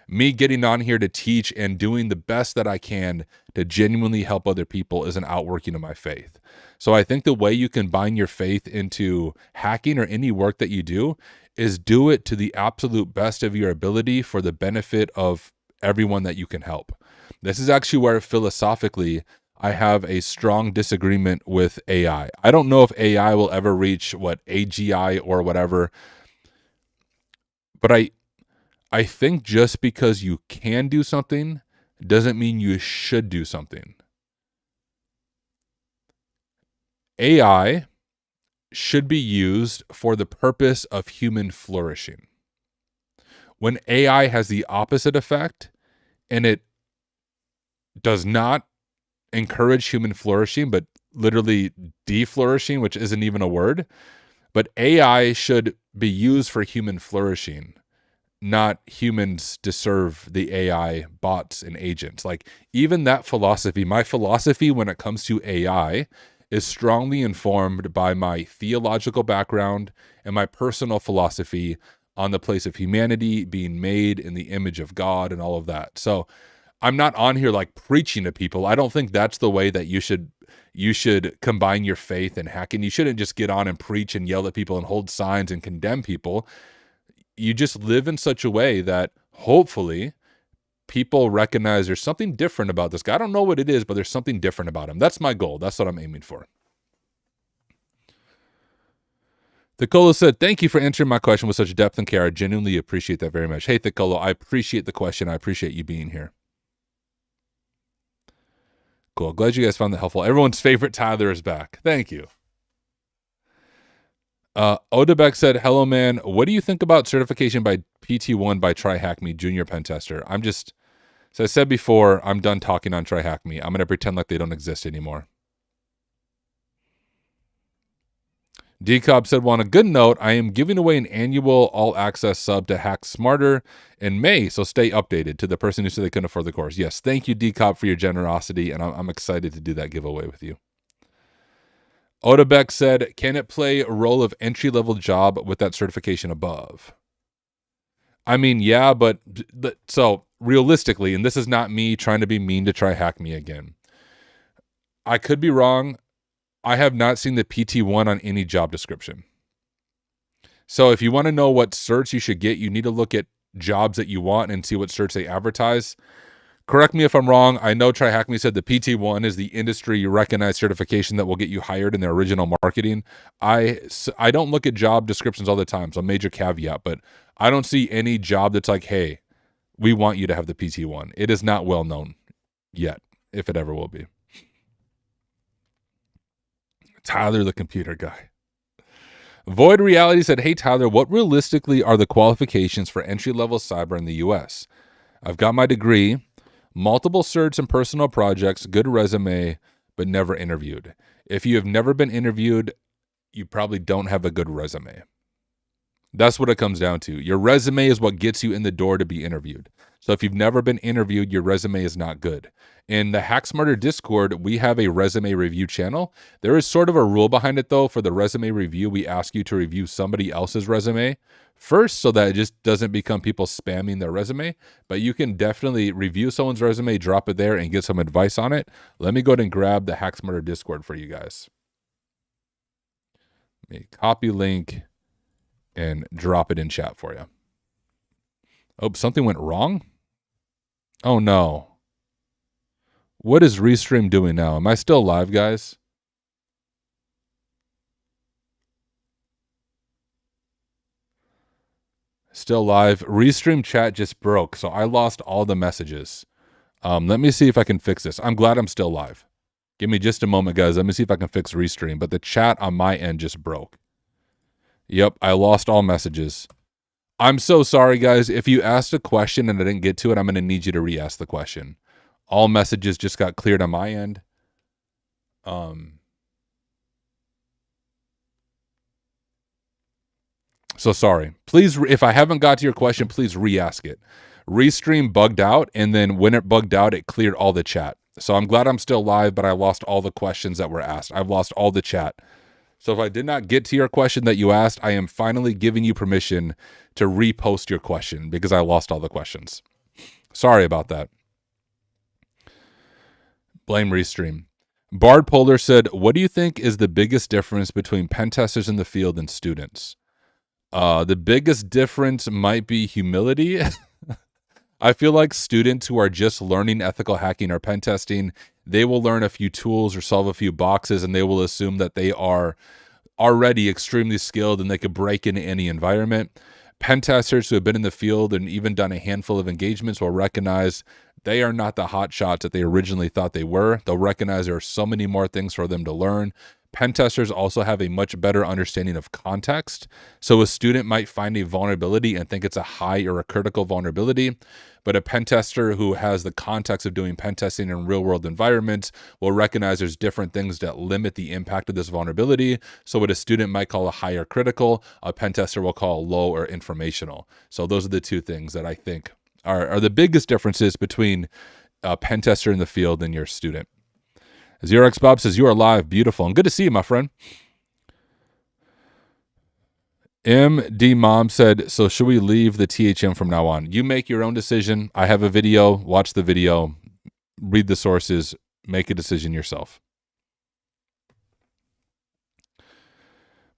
Speaker 2: Me getting on here to teach and doing the best that I can to genuinely help other people is an outworking of my faith. So I think the way you combine your faith into hacking or any work that you do is do it to the absolute best of your ability for the benefit of everyone that you can help. This is actually where philosophically I have a strong disagreement with AI. I don't know if AI will ever reach AGI or whatever, but I think just because you can do something doesn't mean you should do something. AI should be used for the purpose of human flourishing. When AI has the opposite effect and it does not encourage human flourishing, but literally deflourishing, which isn't even a word, but AI should be used for human flourishing, not humans to serve the AI bots and agents. Like, even that philosophy, my philosophy when it comes to AI is strongly informed by my theological background and my personal philosophy on the place of humanity being made in the image of God and all of that. So I'm not on here like preaching to people. I don't think that's the way that you should combine your faith and hacking. You shouldn't just get on and preach and yell at people and hold signs and condemn people. You just live in such a way that hopefully people recognize there's something different about this guy. I don't know what it is, but there's something different about him. That's my goal. That's what I'm aiming for. Thicolo said, thank you for answering my question with such depth and care. I genuinely appreciate that very much. Hey, Thicolo, I appreciate the question. I appreciate you being here. Cool. Glad you guys found that helpful. Everyone's favorite Tyler is back. Thank you. Odebek said, hello, man. What do you think about certification by PT1 by TryHackMe, junior pen tester? As I said before, I'm done talking on TryHackMe. I'm going to pretend like they don't exist anymore. Decob said, well, on a good note, I am giving away an annual all-access sub to Hack Smarter in May, so stay updated. To the person who said they couldn't afford the course. Yes, thank you, Decob, for your generosity, and I'm excited to do that giveaway with you. Odebek said, can it play a role of entry-level job with that certification above? I mean, yeah, but so realistically, and this is not me trying to be mean to TryHackMe again. I could be wrong. I have not seen the PT1 on any job description. So if you want to know what certs you should get, you need to look at jobs that you want and see what certs they advertise. Correct me if I'm wrong. I know TryHackMe said the PT1 is the industry recognized certification that will get you hired in their original marketing. I don't look at job descriptions all the time, so major caveat, but I don't see any job that's like, hey, we want you to have the PT1. It is not well known yet, if it ever will be. Tyler, the computer guy. Void Reality said, hey, Tyler, what realistically are the qualifications for entry-level cyber in the U.S.? I've got my degree, multiple certs and personal projects, good resume, but never interviewed. If you have never been interviewed, you probably don't have a good resume. That's what it comes down to. Your resume is what gets you in the door to be interviewed. So if you've never been interviewed, your resume is not good. In the Hack Smarter Discord, we have a resume review channel. There is sort of a rule behind it, though. For the resume review, we ask you to review somebody else's resume first so that it just doesn't become people spamming their resume. But you can definitely review someone's resume, drop it there, and get some advice on it. Let me go ahead and grab the Hack Smarter Discord for you guys. Let me copy link and drop it in chat for you. Oh, something went wrong? Oh, no. What is Restream doing now? Am I still live, guys? Still live. Restream chat just broke, so I lost all the messages. Let me see if I can fix this. I'm glad I'm still live. Give me just a moment, guys. Let me see if I can fix Restream, but the chat on my end just broke. Yep, I lost all messages. I'm so sorry, guys. If you asked a question and I didn't get to it, I'm going to need you to re-ask the question. All messages just got cleared on my end. So sorry. Please, if I haven't got to your question, please re-ask it. Restream bugged out, and then when it bugged out, it cleared all the chat. So I'm glad I'm still live, but I lost all the questions that were asked. I've lost all the chat. So if I did not get to your question that you asked, I am finally giving you permission to repost your question because I lost all the questions. Sorry about that. Blame Restream. Bard Polar said, what do you think is the biggest difference between pen testers in the field and students? The biggest difference might be humility. I feel like students who are just learning ethical hacking or pen testing, they will learn a few tools or solve a few boxes, and they will assume that they are already extremely skilled and they could break into any environment. Pen testers who have been in the field and even done a handful of engagements will recognize they are not the hot shots that they originally thought they were. They'll recognize there are so many more things for them to learn. Pen testers also have a much better understanding of context. So a student might find a vulnerability and think it's a high or a critical vulnerability, but a pen tester who has the context of doing pen testing in real world environments will recognize there's different things that limit the impact of this vulnerability. So what a student might call a high or critical, a pen tester will call low or informational. So those are the two things that I think are the biggest differences between a pen tester in the field and your student. Xerox Bob says, you are live. Beautiful. And good to see you, my friend. MD Mom said, so should we leave the THM from now on? You make your own decision. I have a video. Watch the video. Read the sources. Make a decision yourself.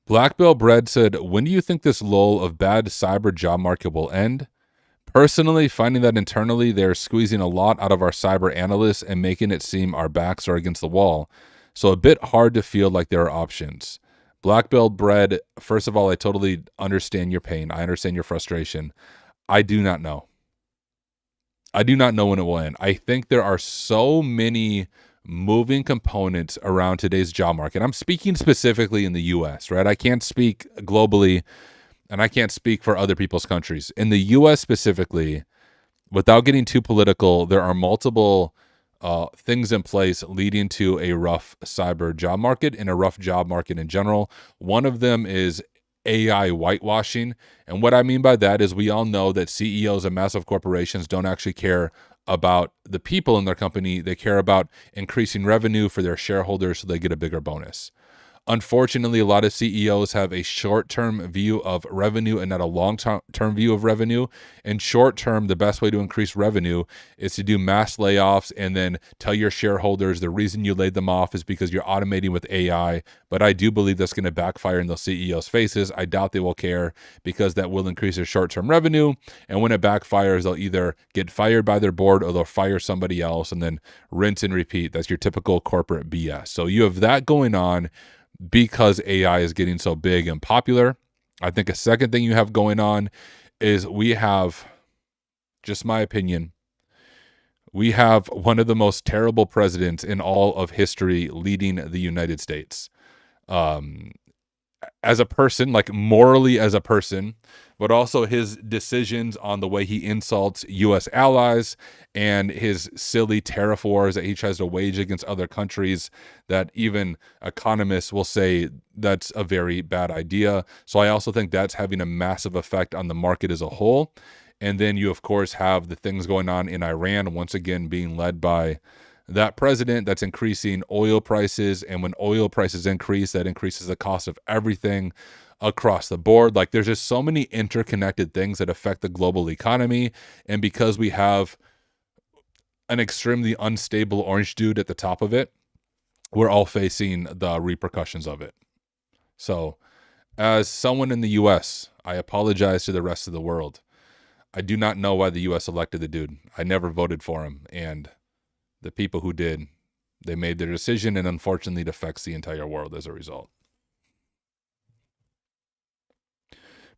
Speaker 2: Black Belt Bread said, when do you think this lull of bad cyber job market will end? Personally, finding that internally they're squeezing a lot out of our cyber analysts and making it seem our backs are against the wall. So a bit hard to feel like there are options. Black Belt Bread, first of all, I totally understand your pain. I understand your frustration. I do not know. I do not know when it will end. I think there are so many moving components around today's job market. I'm speaking specifically in the US, right? I can't speak globally and I can't speak for other people's countries. In the US specifically, without getting too political, there are multiple things in place leading to a rough cyber job market and a rough job market in general. One of them is AI whitewashing. And what I mean by that is we all know that CEOs of massive corporations don't actually care about the people in their company. They care about increasing revenue for their shareholders so they get a bigger bonus. Unfortunately, a lot of CEOs have a short-term view of revenue and not a long-term view of revenue. In short-term, the best way to increase revenue is to do mass layoffs and then tell your shareholders the reason you laid them off is because you're automating with AI. But I do believe that's going to backfire in those CEOs' faces. I doubt they will care because that will increase their short-term revenue. And when it backfires, they'll either get fired by their board or they'll fire somebody else and then rinse and repeat. That's your typical corporate BS. So you have that going on because AI is getting so big and popular. I think a second thing you have going on is we have, just my opinion, we have one of the most terrible presidents in all of history leading the United States. As a person, like morally as a person, but also his decisions on the way he insults U.S. allies and his silly tariff wars that he tries to wage against other countries that even economists will say that's a very bad idea. So I also think that's having a massive effect on the market as a whole. And then you, of course, have the things going on in Iran, once again being led by that president that's increasing oil prices. And when oil prices increase, that increases the cost of everything across the board. Like there's just so many interconnected things that affect the global economy. And because we have an extremely unstable orange dude at the top of it, we're all facing the repercussions of it. So as someone in the US, I apologize to the rest of the world. I do not know why the US elected the dude. I never voted for him. And the people who did, they made their decision, and unfortunately it affects the entire world as a result.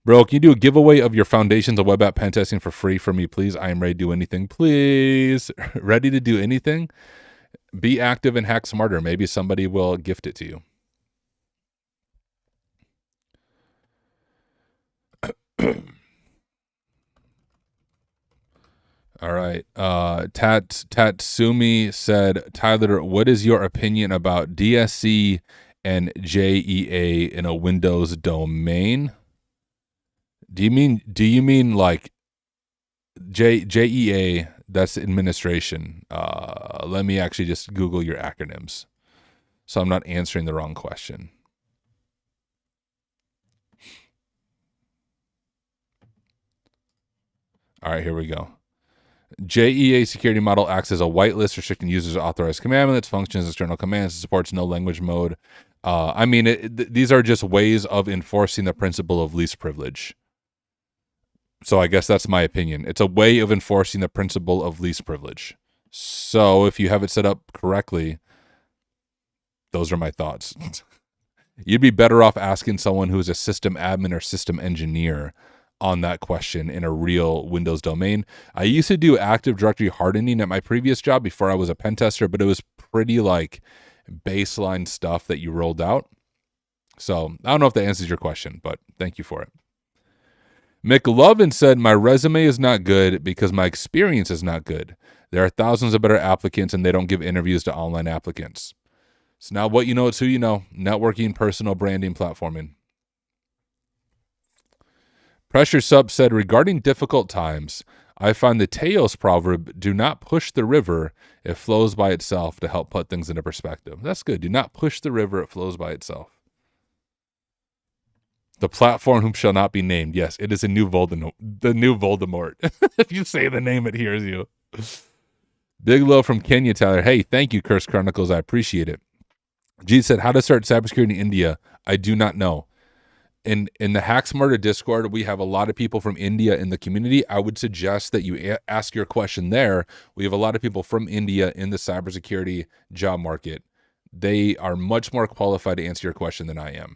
Speaker 2: Bro, can you do a giveaway of your foundations of web app pen testing for free for me, please? I am ready to do anything. Please. Ready to do anything? Be active and hack smarter. Maybe somebody will gift it to you. All right. Tatsumi said, Tyler, what is your opinion about DSC and JEA in a Windows domain? Do you mean like JEA? That's administration. Let me actually just Google your acronyms, so I'm not answering the wrong question. All right, here we go. JEA security model acts as a whitelist, restricting users to authorized commandlets, functions, external commands, supports no language mode. I mean, these are just ways of enforcing the principle of least privilege. So I guess that's my opinion. It's a way of enforcing the principle of least privilege. So if you have it set up correctly, those are my thoughts. You'd be better off asking someone who is a system admin or system engineer on that question in a real Windows domain. I used to do Active Directory hardening at my previous job before I was a pen tester, but it was pretty like baseline stuff that you rolled out. So I don't know if that answers your question, but thank you for it. McLovin said, my resume is not good because my experience is not good. There are thousands of better applicants and they don't give interviews to online applicants. So now what you know, it's who you know. Networking, personal branding, platforming. Pressure Sub said, regarding difficult times, I find the Teos proverb, do not push the river, it flows by itself, to help put things into perspective. That's good. Do not push the river, it flows by itself. The platform whom shall not be named. Yes, it is the new Voldemort. If you say the name, it hears you. Big Low from Kenya, Tyler. Hey, thank you, Curse Chronicles. I appreciate it. G said, how to start cybersecurity in India. I do not know. In the Hack Smarter Discord, we have a lot of people from India in the community. I would suggest that you ask your question there. We have a lot of people from India in the cybersecurity job market. They are much more qualified to answer your question than I am.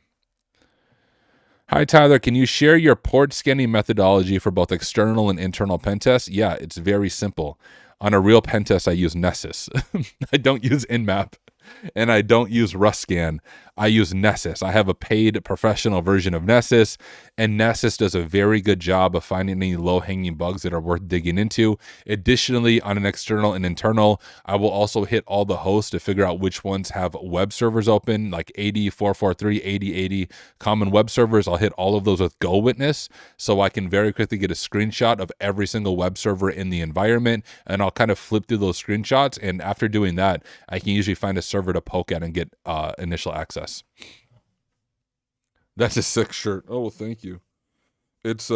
Speaker 2: Hi, Tyler. Can you share your port scanning methodology for both external and internal pen tests? Yeah, it's very simple. On a real pen test, I use Nessus. I don't use Nmap, and I don't use Ruscan. I use Nessus. I have a paid professional version of Nessus, and Nessus does a very good job of finding any low-hanging bugs that are worth digging into. Additionally, on an external and internal, I will also hit all the hosts to figure out which ones have web servers open, like 80.443, 80.80 common web servers. I'll hit all of those with Go Witness, so I can very quickly get a screenshot of every single web server in the environment, and I'll kind of flip through those screenshots, and after doing that, I can usually find a server to poke at and get initial access. That's a sick shirt. Oh, thank you. It's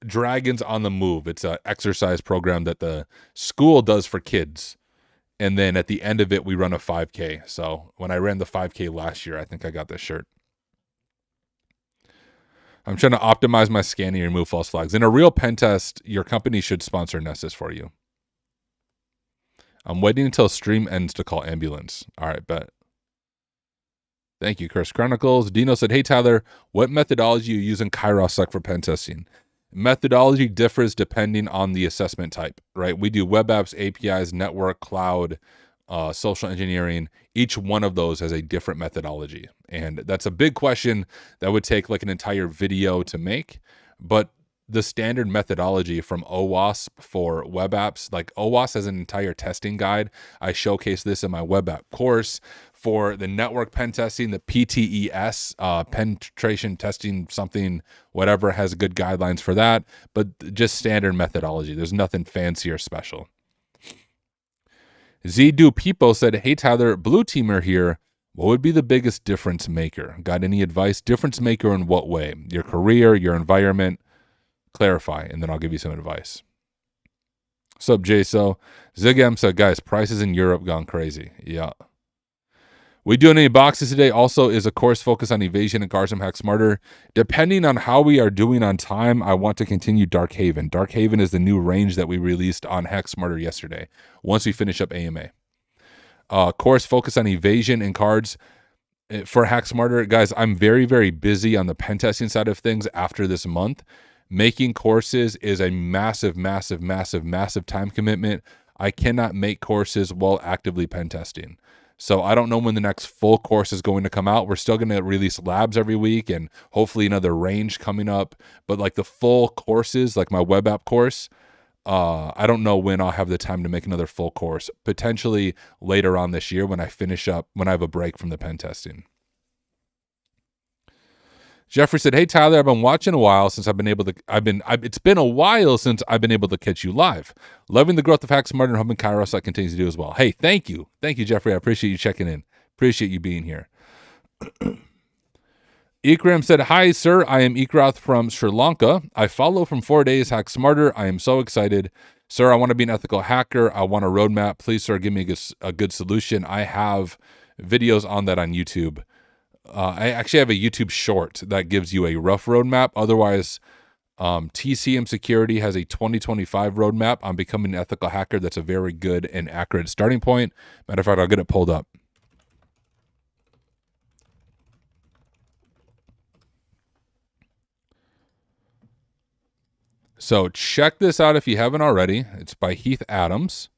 Speaker 2: Dragons on the Move. It's an exercise program that the school does for kids. And then at the end of it, we run a 5K. So when I ran the 5K last year, I think I got this shirt. I'm trying to optimize my scanning and remove false flags. In a real pen test, your company should sponsor Nessus for you. I'm waiting until stream ends to call ambulance. All right, bet. Thank you, Curse Chronicles. Dino said, hey, Tyler, what methodology you use in Kairos for pen testing? Methodology differs depending on the assessment type, right? We do web apps, APIs, network, cloud, social engineering. Each one of those has a different methodology. And that's a big question that would take like an entire video to make. But the standard methodology from OWASP for web apps, like OWASP has an entire testing guide. I showcase this in my web app course. For the network pen testing, the PTES, penetration testing something, whatever, has good guidelines for that, but just standard methodology. There's nothing fancy or special. Zidu Pipo said, hey, Tyler, Blue Teamer here. What would be the biggest difference maker? Got any advice? Difference maker in what way? Your career, your environment? Clarify, and then I'll give you some advice. What's up, JSO? Zigam said, guys, prices in Europe gone crazy. Yeah. We doing any boxes today? Also, is a course focused on evasion and Garsam Hack Smarter. Depending on how we are doing on time, I want to continue DarkHaven. DarkHaven is the new range that we released on Hack Smarter yesterday, once we finish up AMA. Course focused on evasion and cards. For Hack Smarter, guys, I'm very, very busy on the pen testing side of things after this month. Making courses is a massive, massive, massive, massive time commitment. I cannot make courses while actively pen testing. So I don't know when the next full course is going to come out. We're still going to release labs every week and hopefully another range coming up. But like the full courses, like my web app course, I don't know when I'll have the time to make another full course. Potentially later on this year when I finish up, when I have a break from the pen testing. Jeffrey said, hey, Tyler, I've been watching a while since I've been able to, it's been a while since I've been able to catch you live. Loving the growth of Hack Smarter and hoping Kairos that continues to do as well. Hey, thank you. Thank you, Jeffrey. I appreciate you checking in. Appreciate you being here. Ikram said, hi, sir. I am Ikrath from Sri Lanka. I follow from 4 days Hack Smarter. I am so excited. Sir, I want to be an ethical hacker. I want a roadmap. Please, sir, give me a good solution. I have videos on that on YouTube. I actually have a YouTube short that gives you a rough roadmap. Otherwise, TCM Security has a 2025 roadmap on becoming an ethical hacker. That's a very good and accurate starting point. Matter of fact, I'll get it pulled up. So check this out if you haven't already. It's by Heath Adams.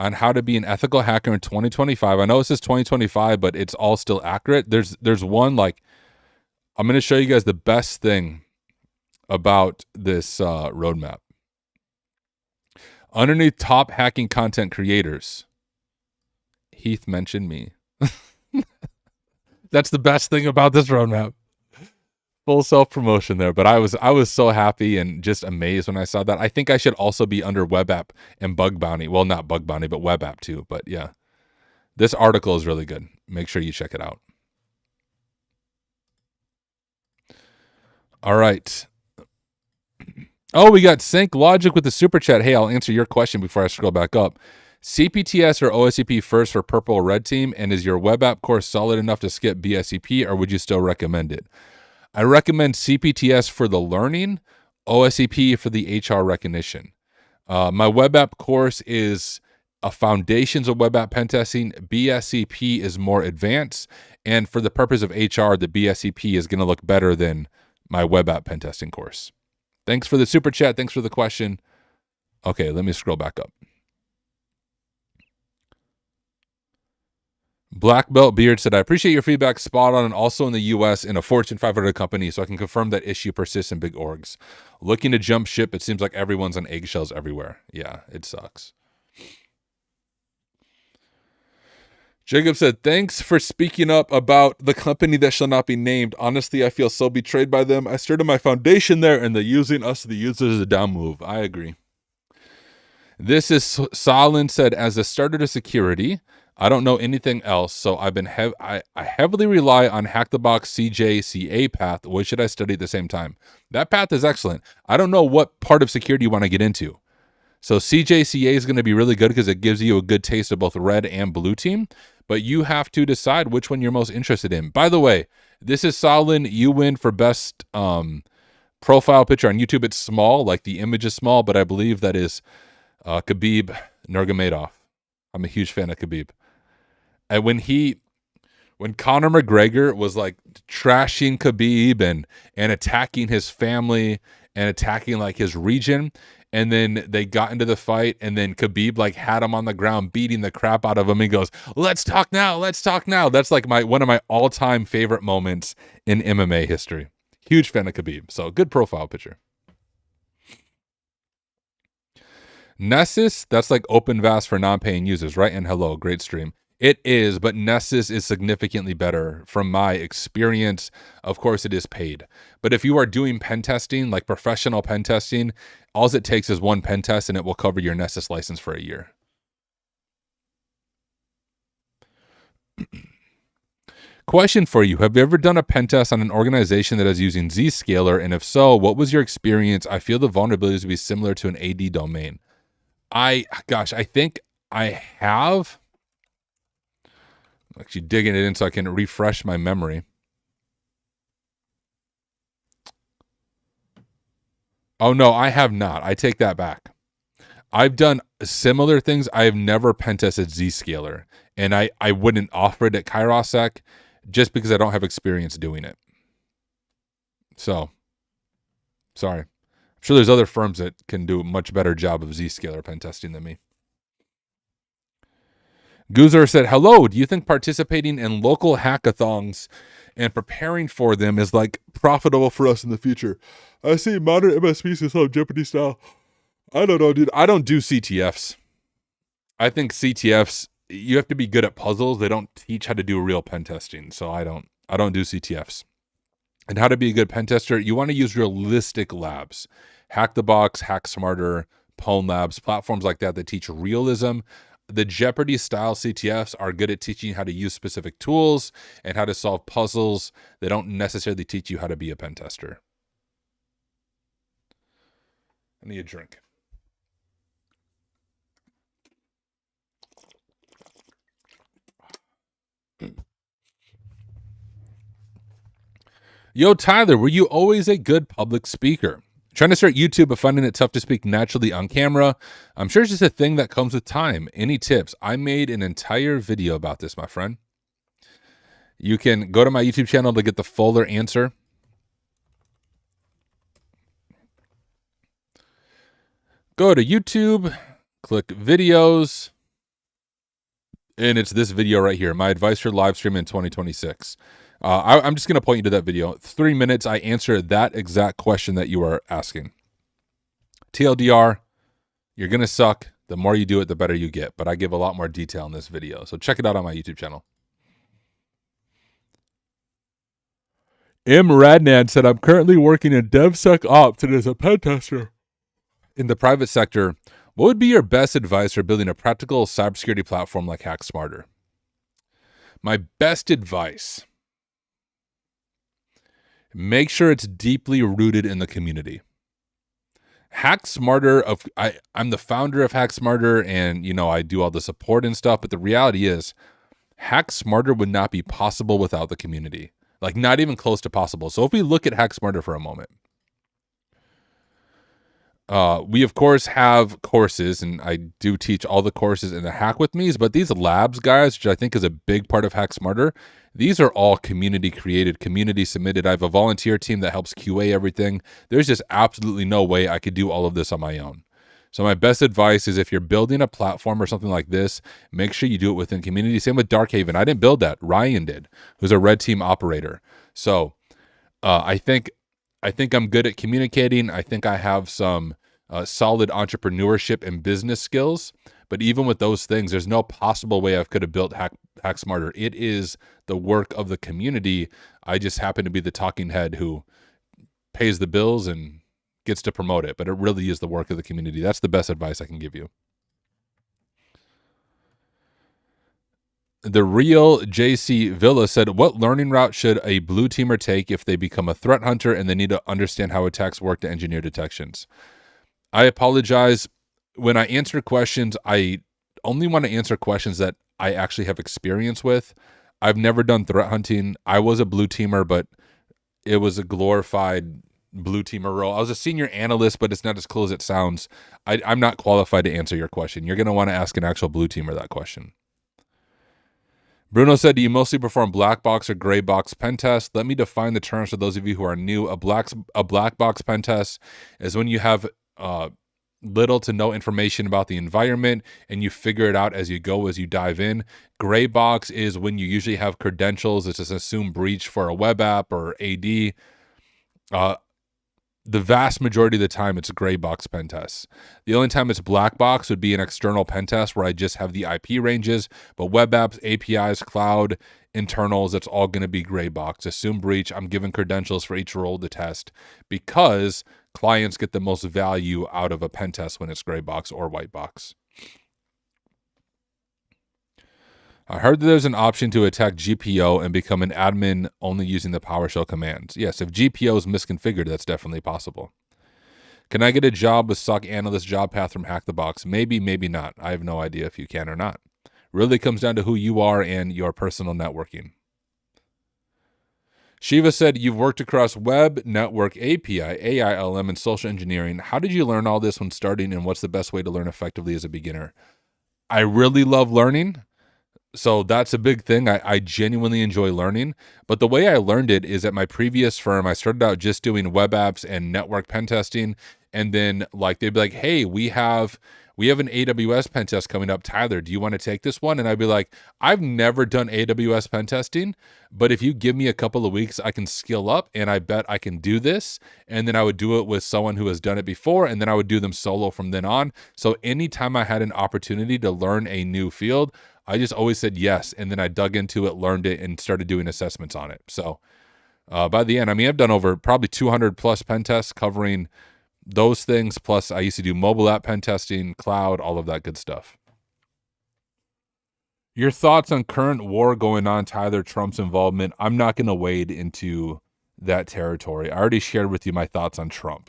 Speaker 2: On how to be an ethical hacker in 2025. I know it says 2025, but it's all still accurate. There's one, like, I'm going to show you guys the best thing about this roadmap. Underneath top hacking content creators, Heath mentioned me. That's the best thing about this roadmap. Full self-promotion there, but I was so happy and just amazed when I saw that. I think I should also be under web app and bug bounty. Well, not bug bounty, but web app too. But yeah, this article is really good. Make sure you check it out. All right. Oh, we got Sync Logic with the super chat. Hey, I'll answer your question before I scroll back up. CPTS or OSCP first for purple or red team, and is your web app course solid enough to skip BSCP, or would you still recommend it? I recommend CPTS for the learning, OSCP for the HR recognition. My web app course is a foundations of web app pen testing. BSCP is more advanced. And for the purpose of HR, the BSCP is going to look better than my web app pen testing course. Thanks for the super chat. Thanks for the question. Okay, let me scroll back up. Black Belt Beard said, I appreciate your feedback, spot on, and also in the US in a Fortune 500 company, so I can confirm that issue persists in big orgs. Looking to jump ship, it seems like everyone's on eggshells everywhere. Yeah, it sucks. Jacob said, thanks for speaking up about the company that shall not be named. Honestly, I feel so betrayed by them. I started my foundation there, and they're using us, the users, as a down move. I agree. This is Solin said, as a starter to security, I don't know anything else, so I've been I heavily rely on Hack the Box CJCA path. What should I study at the same time? That path is excellent. I don't know what part of security you want to get into. So CJCA is going to be really good because it gives you a good taste of both red and blue team, but you have to decide which one you're most interested in. By the way, this is Solin. You win for best profile picture on YouTube. It's small, like the image is small, but I believe that is Khabib Nurmagomedov. I'm a huge fan of Khabib. And when Conor McGregor was like trashing Khabib and attacking his family and attacking like his region, and then they got into the fight, and then Khabib like had him on the ground beating the crap out of him. He goes, let's talk now, let's talk now. That's like one of my all-time favorite moments in MMA history. Huge fan of Khabib. So good profile picture. Nessus, that's like OpenVAS for non-paying users, right? And hello, great stream. It is, but Nessus is significantly better from my experience. Of course, it is paid. But if you are doing pen testing, like professional pen testing, all it takes is one pen test and it will cover your Nessus license for a year. Question for you. Have you ever done a pen test on an organization that is using Zscaler? And if so, what was your experience? I feel the vulnerabilities would be similar to an AD domain. I think I have. I'm actually digging it in so I can refresh my memory. Oh, no, I have not. I take that back. I've done similar things. I have never pen tested Zscaler, and I wouldn't offer it at Kairosec just because I don't have experience doing it. So, sorry. I'm sure there's other firms that can do a much better job of Zscaler pen testing than me. Goozer said, hello, do you think participating in local hackathons and preparing for them is like profitable for us in the future? I see modern MSPs in some Jeopardy style. I don't know, dude. I don't do CTFs. I think CTFs, you have to be good at puzzles. They don't teach how to do real pen testing. So I don't do CTFs. And how to be a good pen tester, you want to use realistic labs. Hack the Box, Hack Smarter, Pwn Labs, platforms like that teach realism. The Jeopardy style CTFs are good at teaching how to use specific tools and how to solve puzzles. They don't necessarily teach you how to be a pen tester. I need a drink. Yo, Tyler, were you always a good public speaker? Trying to start YouTube, but finding it tough to speak naturally on camera. I'm sure it's just a thing that comes with time. Any tips? I made an entire video about this, my friend. You can go to my YouTube channel to get the fuller answer. Go to YouTube, click videos, and it's this video right here. My advice for live stream in 2026. I'm just going to point you to that video. 3 minutes, I answer that exact question that you are asking. TLDR, you're going to suck. The more you do it, the better you get. But I give a lot more detail in this video. So check it out on my YouTube channel. M. Radnan said, I'm currently working in DevSecOps and as a pen tester. In the private sector, what would be your best advice for building a practical cybersecurity platform like Hack Smarter? My best advice: make sure it's deeply rooted in the community. Hack Smarter, I'm the founder of Hack Smarter, and I do all the support and stuff, but the reality is Hack Smarter would not be possible without the community. Like, not even close to possible. So if we look at Hack Smarter for a moment, we of course have courses, and I do teach all the courses in the Hack With Me's, but these labs, guys, which I think is a big part of Hack Smarter, these are all community created, community submitted. I have a volunteer team that helps QA everything. There's just absolutely no way I could do all of this on my own. So my best advice is if you're building a platform or something like this, make sure you do it within community. Same with DarkHaven. I didn't build that. Ryan did, who's a red team operator. So I think I'm good at communicating. I think I have some solid entrepreneurship and business skills. But even with those things, there's no possible way I could have built Hack Smarter. It is the work of the community. I just happen to be the talking head who pays the bills and gets to promote it, but it really is the work of the community. That's the best advice I can give you. The real JC Villa said, what learning route should a blue teamer take if they become a threat hunter and they need to understand how attacks work to engineer detections? I apologize. When I answer questions, I only want to answer questions that I actually have experience with. I've never done threat hunting. I was a blue teamer, but it was a glorified blue teamer role. I was a senior analyst, but it's not as cool as it sounds. I'm not qualified to answer your question. You're going to want to ask an actual blue teamer that question. Bruno said, do you mostly perform black box or gray box pen tests? Let me define the terms for those of you who are new. A black box pen test is when you have little to no information about the environment and you figure it out as you go, as you dive in. Gray box is when you usually have credentials. It's an assumed breach for a web app or AD. The vast majority of the time, it's a gray box pen test. The only time it's black box would be an external pen test where I just have the IP ranges, but web apps, APIs, cloud, internals, it's all going to be gray box. Assume breach, I'm given credentials for each role to test because clients get the most value out of a pen test when it's gray box or white box. I heard that there's an option to attack GPO and become an admin only using the PowerShell commands. Yes, if GPO is misconfigured, that's definitely possible. Can I get a job with SOC analyst job path from Hack the Box? Maybe, maybe not. I have no idea if you can or not. Really comes down to who you are and your personal networking. Shiva said, you've worked across web, network, API, AILM, and social engineering. How did you learn all this when starting, and what's the best way to learn effectively as a beginner? I really love learning. So that's a big thing. I genuinely enjoy learning. But the way I learned it is at my previous firm, I started out just doing web apps and network pen testing. And then like they'd be like, hey, we have an AWS pen test coming up. Tyler, do you want to take this one? And I'd be like, I've never done AWS pen testing, but if you give me a couple of weeks, I can skill up and I bet I can do this. And then I would do it with someone who has done it before, and then I would do them solo from then on. So anytime I had an opportunity to learn a new field, I just always said yes. And then I dug into it, learned it, and started doing assessments on it. So by the end, I mean, I've done over probably 200 plus pen tests covering those things. Plus I used to do mobile app pen testing, cloud, all of that good stuff. Your thoughts on current war going on, Tyler, Trump's involvement? I'm not going to wade into that territory. I already shared with you my thoughts on Trump.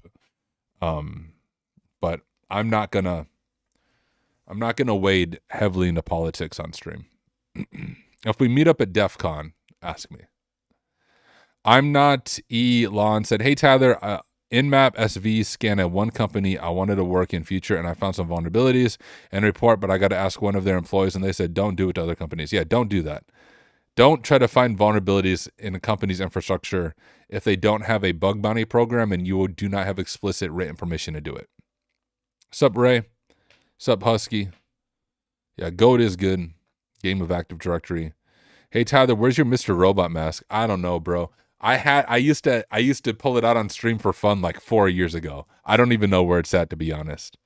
Speaker 2: But I'm not going to wade heavily into politics on stream. If we meet up at DEF CON, ask me. I'm not Elon said, hey, Tyler, InMap SV scan at one company I wanted to work in future, and I found some vulnerabilities and report, but I got to ask one of their employees, and they said, don't do it to other companies. Yeah, don't do that. Don't try to find vulnerabilities in a company's infrastructure if they don't have a bug bounty program and you do not have explicit written permission to do it. Sup, Ray? Sup, Husky? Yeah, Goat is good. Game of Active Directory. Hey, Tyler, where's your Mr. Robot mask? I don't know, bro. I used to pull it out on stream for fun like 4 years ago. I don't even know where it's at, to be honest.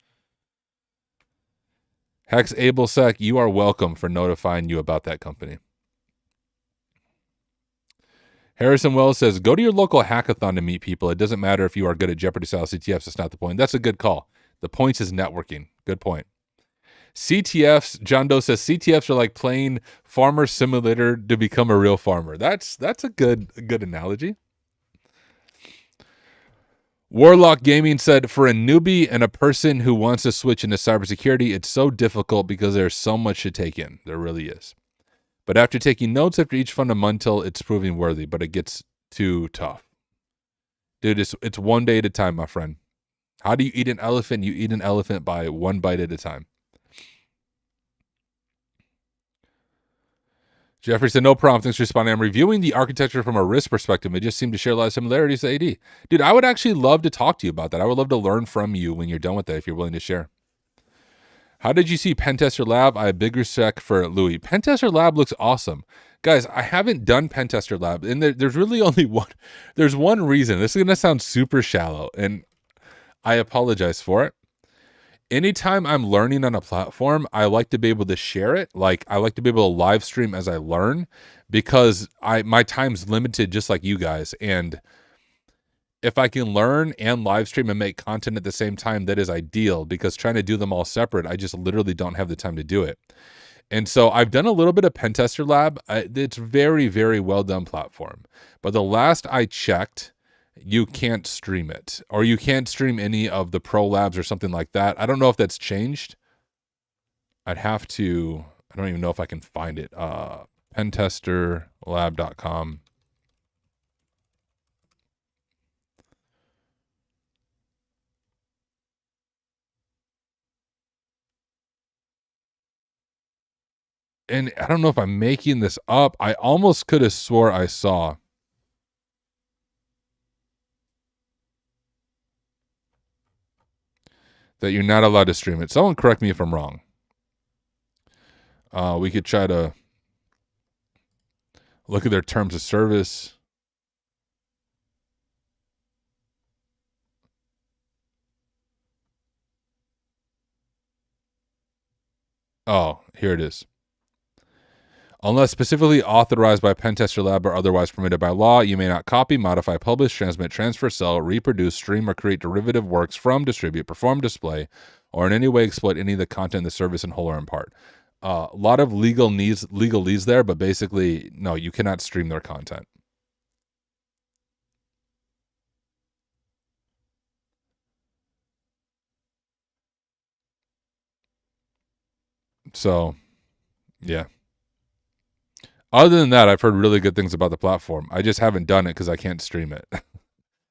Speaker 2: Hex AbleSec, you are welcome for notifying you about that company. Harrison Wells says, go to your local hackathon to meet people. It doesn't matter if you are good at Jeopardy style CTFs. It's not the point. That's a good call. The point is networking. Good point. CTFs, John Doe says, CTFs are like playing Farmer Simulator to become a real farmer. That's a good analogy. Warlock Gaming said, for a newbie and a person who wants to switch into cybersecurity, it's so difficult because there's so much to take in. There really is. But after taking notes after each fundamental, it's proving worthy, but it gets too tough. Dude, it's one day at a time, my friend. How do you eat an elephant? You eat an elephant by one bite at a time. Jeffrey said, no problem. Thanks for responding. I'm reviewing the architecture from a risk perspective. It just seemed to share a lot of similarities to AD. Dude, I would actually love to talk to you about that. I would love to learn from you when you're done with that, if you're willing to share. How did you see Pentester Lab? I have big respect for Louis. Pentester Lab looks awesome. Guys, I haven't done Pentester Lab, and there's really only one. There's one reason. This is going to sound super shallow, and I apologize for it. Anytime I'm learning on a platform, I like to be able to share it. Like, I like to be able to live stream as I learn, because my time's limited just like you guys. And if I can learn and live stream and make content at the same time, that is ideal, because trying to do them all separate, I just literally don't have the time to do it. And so I've done a little bit of Pentester Lab. It's very, very well done platform. But the last I checked, you can't stream it, or you can't stream any of the pro labs or something like that. I don't know if that's changed. I'd have to, I don't even know if I can find it. Pentesterlab.com. And I don't know if I'm making this up. I almost could have swore I saw. That you're not allowed to stream it. Someone correct me if I'm wrong. We could try to look at their terms of service. Oh, here it is. Unless specifically authorized by Pentester Lab or otherwise permitted by law, you may not copy, modify, publish, transmit, transfer, sell, reproduce, stream, or create derivative works from, distribute, perform, display, or in any way exploit any of the content in the service in whole or in part. A lot of legalese there, but basically, no, you cannot stream their content. So, yeah. Other than that, I've heard really good things about the platform. I just haven't done it because I can't stream it.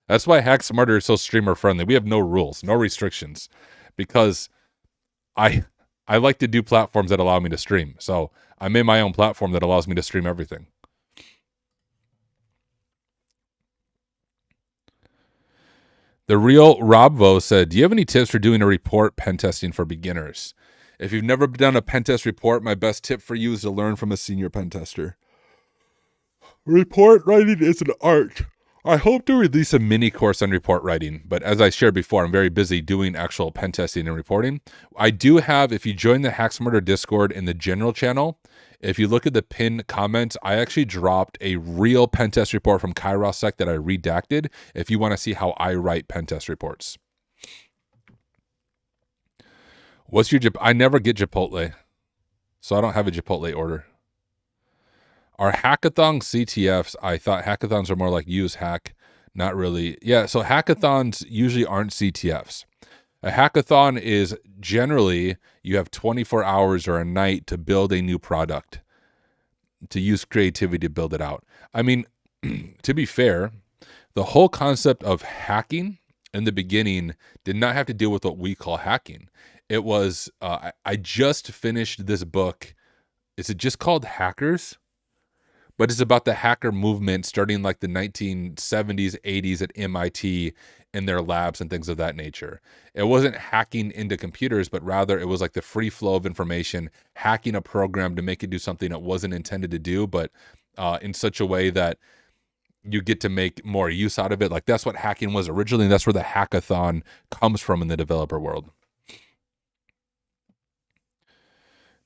Speaker 2: That's why Hack Smarter is so streamer friendly. We have no rules, no restrictions, because I like to do platforms that allow me to stream. So I made my own platform that allows me to stream everything. The real Robvo said, do you have any tips for doing a report pen testing for beginners? If you've never done a pen test report, my best tip for you is to learn from a senior pen tester. Report writing is an art. I hope to release a mini course on report writing, but as I shared before, I'm very busy doing actual pen testing and reporting. I do have, if you join the HackSmarter Discord in the general channel, if you look at the pinned comments, I actually dropped a real pen test report from Kairosec that I redacted if you want to see how I write pen test reports. What's your I never get Chipotle, so I don't have a Chipotle order. Are hackathon CTFs? I thought hackathons are more like use hack. Not really. Yeah, so hackathons usually aren't CTFs. A hackathon is generally you have 24 hours or a night to build a new product, to use creativity to build it out. I mean, to be fair, the whole concept of hacking in the beginning did not have to deal with what we call hacking. It was, I just finished this book. Is it just called Hackers? But it's about the hacker movement starting like the 1970s, 80s at MIT in their labs and things of that nature. It wasn't hacking into computers, but rather it was like the free flow of information, hacking a program to make it do something it wasn't intended to do, but in such a way that you get to make more use out of it. Like that's what hacking was originally, and that's where the hackathon comes from in the developer world.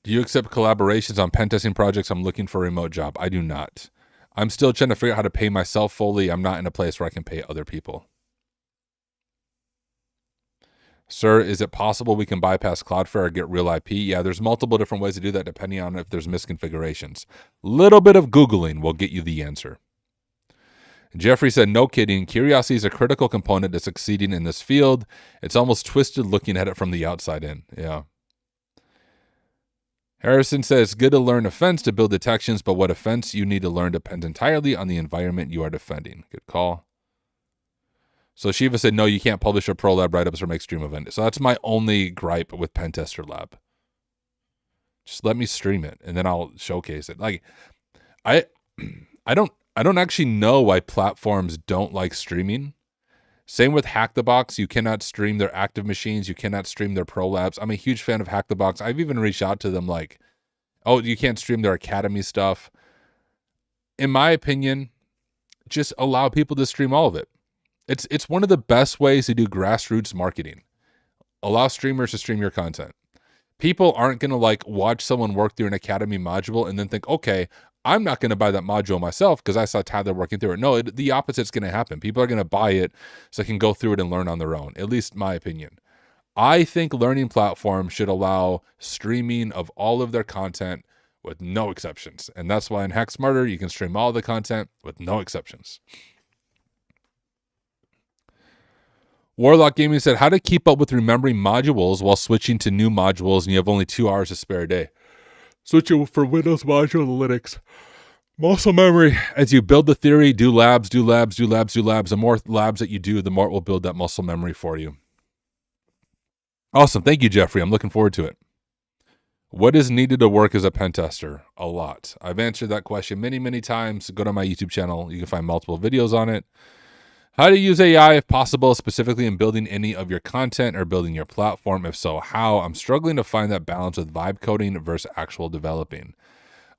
Speaker 2: Do you accept collaborations on pen testing projects? I'm looking for a remote job. I do not. I'm still trying to figure out how to pay myself fully. I'm not in a place where I can pay other people. Sir, is it possible we can bypass Cloudflare or get real IP? Yeah, there's multiple different ways to do that depending on if there's misconfigurations. Little bit of Googling will get you the answer. Jeffrey said, no kidding. Curiosity is a critical component to succeeding in this field. It's almost twisted looking at it from the outside in. Yeah. Harrison says, good to learn offense to build detections, but what offense you need to learn depends entirely on the environment you are defending. Good call. So Shiva said, no, you can't publish a pro lab write-ups or make stream event. So that's my only gripe with Pentester Lab. Just let me stream it, and then I'll showcase it. Like, I don't actually know why platforms don't like streaming. Same with Hack the Box. You cannot stream their active machines. You cannot stream their pro labs. I'm a huge fan of Hack the Box. I've even reached out to them like, oh, you can't stream their academy stuff. In my opinion, just allow people to stream all of it. It's one of the best ways to do grassroots marketing. Allow streamers to stream your content. People aren't going to like watch someone work through an academy module and then think, okay, I'm not going to buy that module myself because I saw Tyler working through it. No, the opposite's going to happen. People are going to buy it so they can go through it and learn on their own, at least my opinion. I think learning platforms should allow streaming of all of their content with no exceptions. And that's why in Hack Smarter, you can stream all the content with no exceptions. Warlock Gaming said, how to keep up with remembering modules while switching to new modules and you have only 2 hours to spare a day. Switching for Windows module to Linux. Muscle memory. As you build the theory, do labs. The more labs that you do, the more it will build that muscle memory for you. Awesome. Thank you, Jeffrey. I'm looking forward to it. What is needed to work as a pen tester? A lot. I've answered that question many, many times. Go to my YouTube channel. You can find multiple videos on it. How to use AI if possible, specifically in building any of your content or building your platform. If so, how? I'm struggling to find that balance with vibe coding versus actual developing.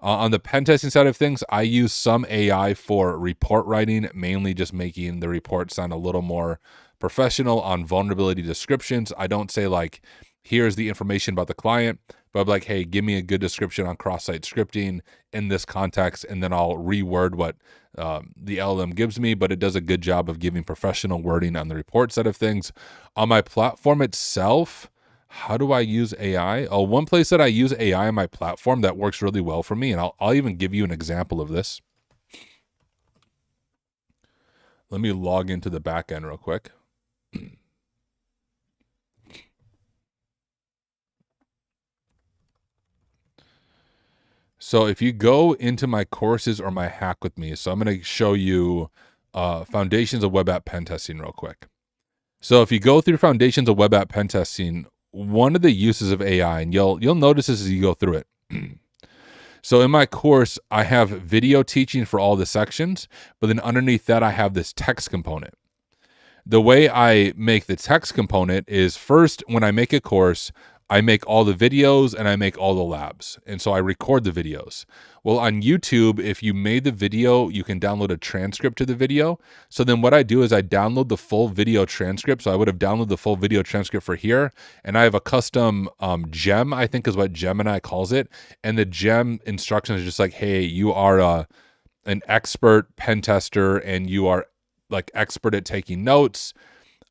Speaker 2: On the pen testing side of things, I use some AI for report writing, mainly just making the report sound a little more professional on vulnerability descriptions. I don't say like, here's the information about the client, but I'm like, hey, give me a good description on cross-site scripting in this context, and then I'll reword what the LLM gives me, but it does a good job of giving professional wording on the report side of things. On my platform itself, how do I use AI? Oh, one place that I use AI on my platform that works really well for me, and I'll even give you an example of this. Let me log into the back end real quick. So if you go into my courses or my hack with me, so I'm going to show you foundations of web app pen testing real quick. So if you go through foundations of web app pen testing, one of the uses of AI, and you'll notice this as you go through it. So in my course, I have video teaching for all the sections, but then underneath that, I have this text component. The way I make the text component is first, when I make a course, I make all the videos and I make all the labs. And so I record the videos. Well, on YouTube, if you made the video, you can download a transcript to the video. So then what I do is I download the full video transcript. So I would have downloaded the full video transcript for here. And I have a custom gem, I think is what Gemini calls it. And the gem instructions are just like, hey, you are an expert pen tester and you are like expert at taking notes.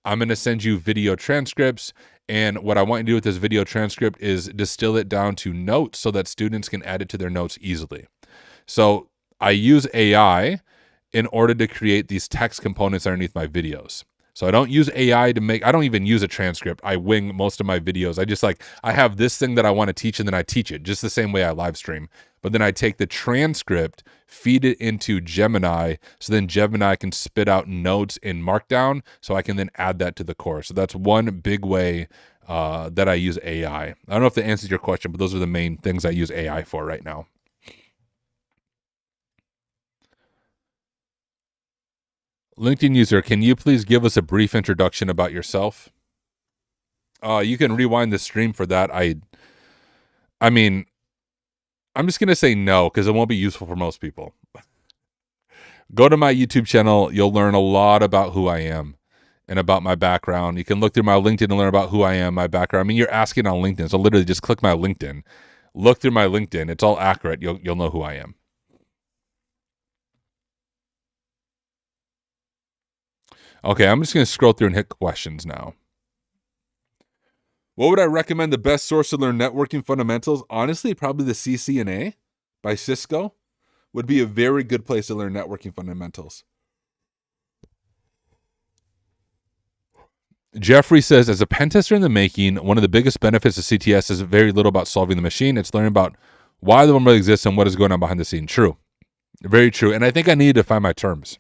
Speaker 2: I'm going to send you video transcripts. And what I want you to do with this video transcript is distill it down to notes so that students can add it to their notes easily. So I use AI in order to create these text components underneath my videos. So I don't use AI to make, I don't even use a transcript. I wing most of my videos. I have this thing that I want to teach and then I teach it just the same way I live stream. But then I take the transcript, feed it into Gemini, so then Gemini can spit out notes in Markdown, so I can then add that to the course. So that's one big way that I use AI. I don't know if that answers your question, but those are the main things I use AI for right now. LinkedIn user, can you please give us a brief introduction about yourself? You can rewind the stream for that. I mean, I'm just going to say no, because it won't be useful for most people. Go to my YouTube channel. You'll learn a lot about who I am and about my background. You can look through my LinkedIn and learn about who I am, my background. I mean, you're asking on LinkedIn, so literally just click my LinkedIn. Look through my LinkedIn. It's all accurate. You'll know who I am. Okay, I'm just going to scroll through and hit questions now. What would I recommend the best source to learn networking fundamentals? Honestly, probably the CCNA by Cisco would be a very good place to learn networking fundamentals. Jeffrey says, as a pen tester in the making, one of the biggest benefits of CTS is very little about solving the machine. It's learning about why the vulnerability exists and what is going on behind the scene. True. Very true. And I think I need to find my terms.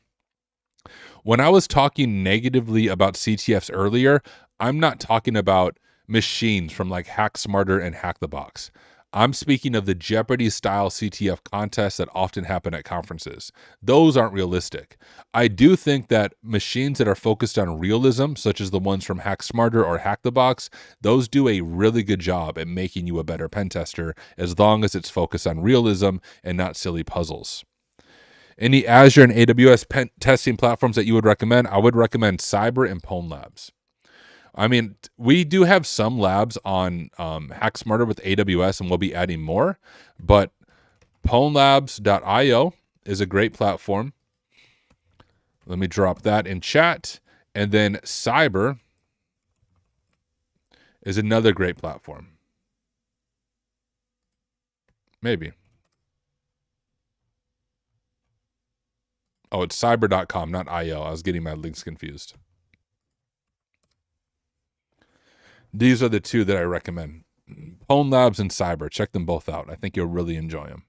Speaker 2: When I was talking negatively about CTFs earlier, I'm not talking about machines from like Hack Smarter and Hack the Box. I'm speaking of the Jeopardy style CTF contests that often happen at conferences. Those aren't realistic. I do think that machines that are focused on realism, such as the ones from Hack Smarter or Hack the Box, those do a really good job at making you a better pen tester, as long as it's focused on realism and not silly puzzles. Any Azure and AWS pen testing platforms that you would recommend? I would recommend Cyber and Pwn Labs. I mean, we do have some labs on Hack Smarter with AWS, and we'll be adding more. But pwnlabs.io is a great platform. Let me drop that in chat. And then Cyber is another great platform. Maybe. Oh, it's cyber.com, not IO. I was getting my links confused. These are the two that I recommend. Pwn Labs and Cyber. Check them both out. I think you'll really enjoy them.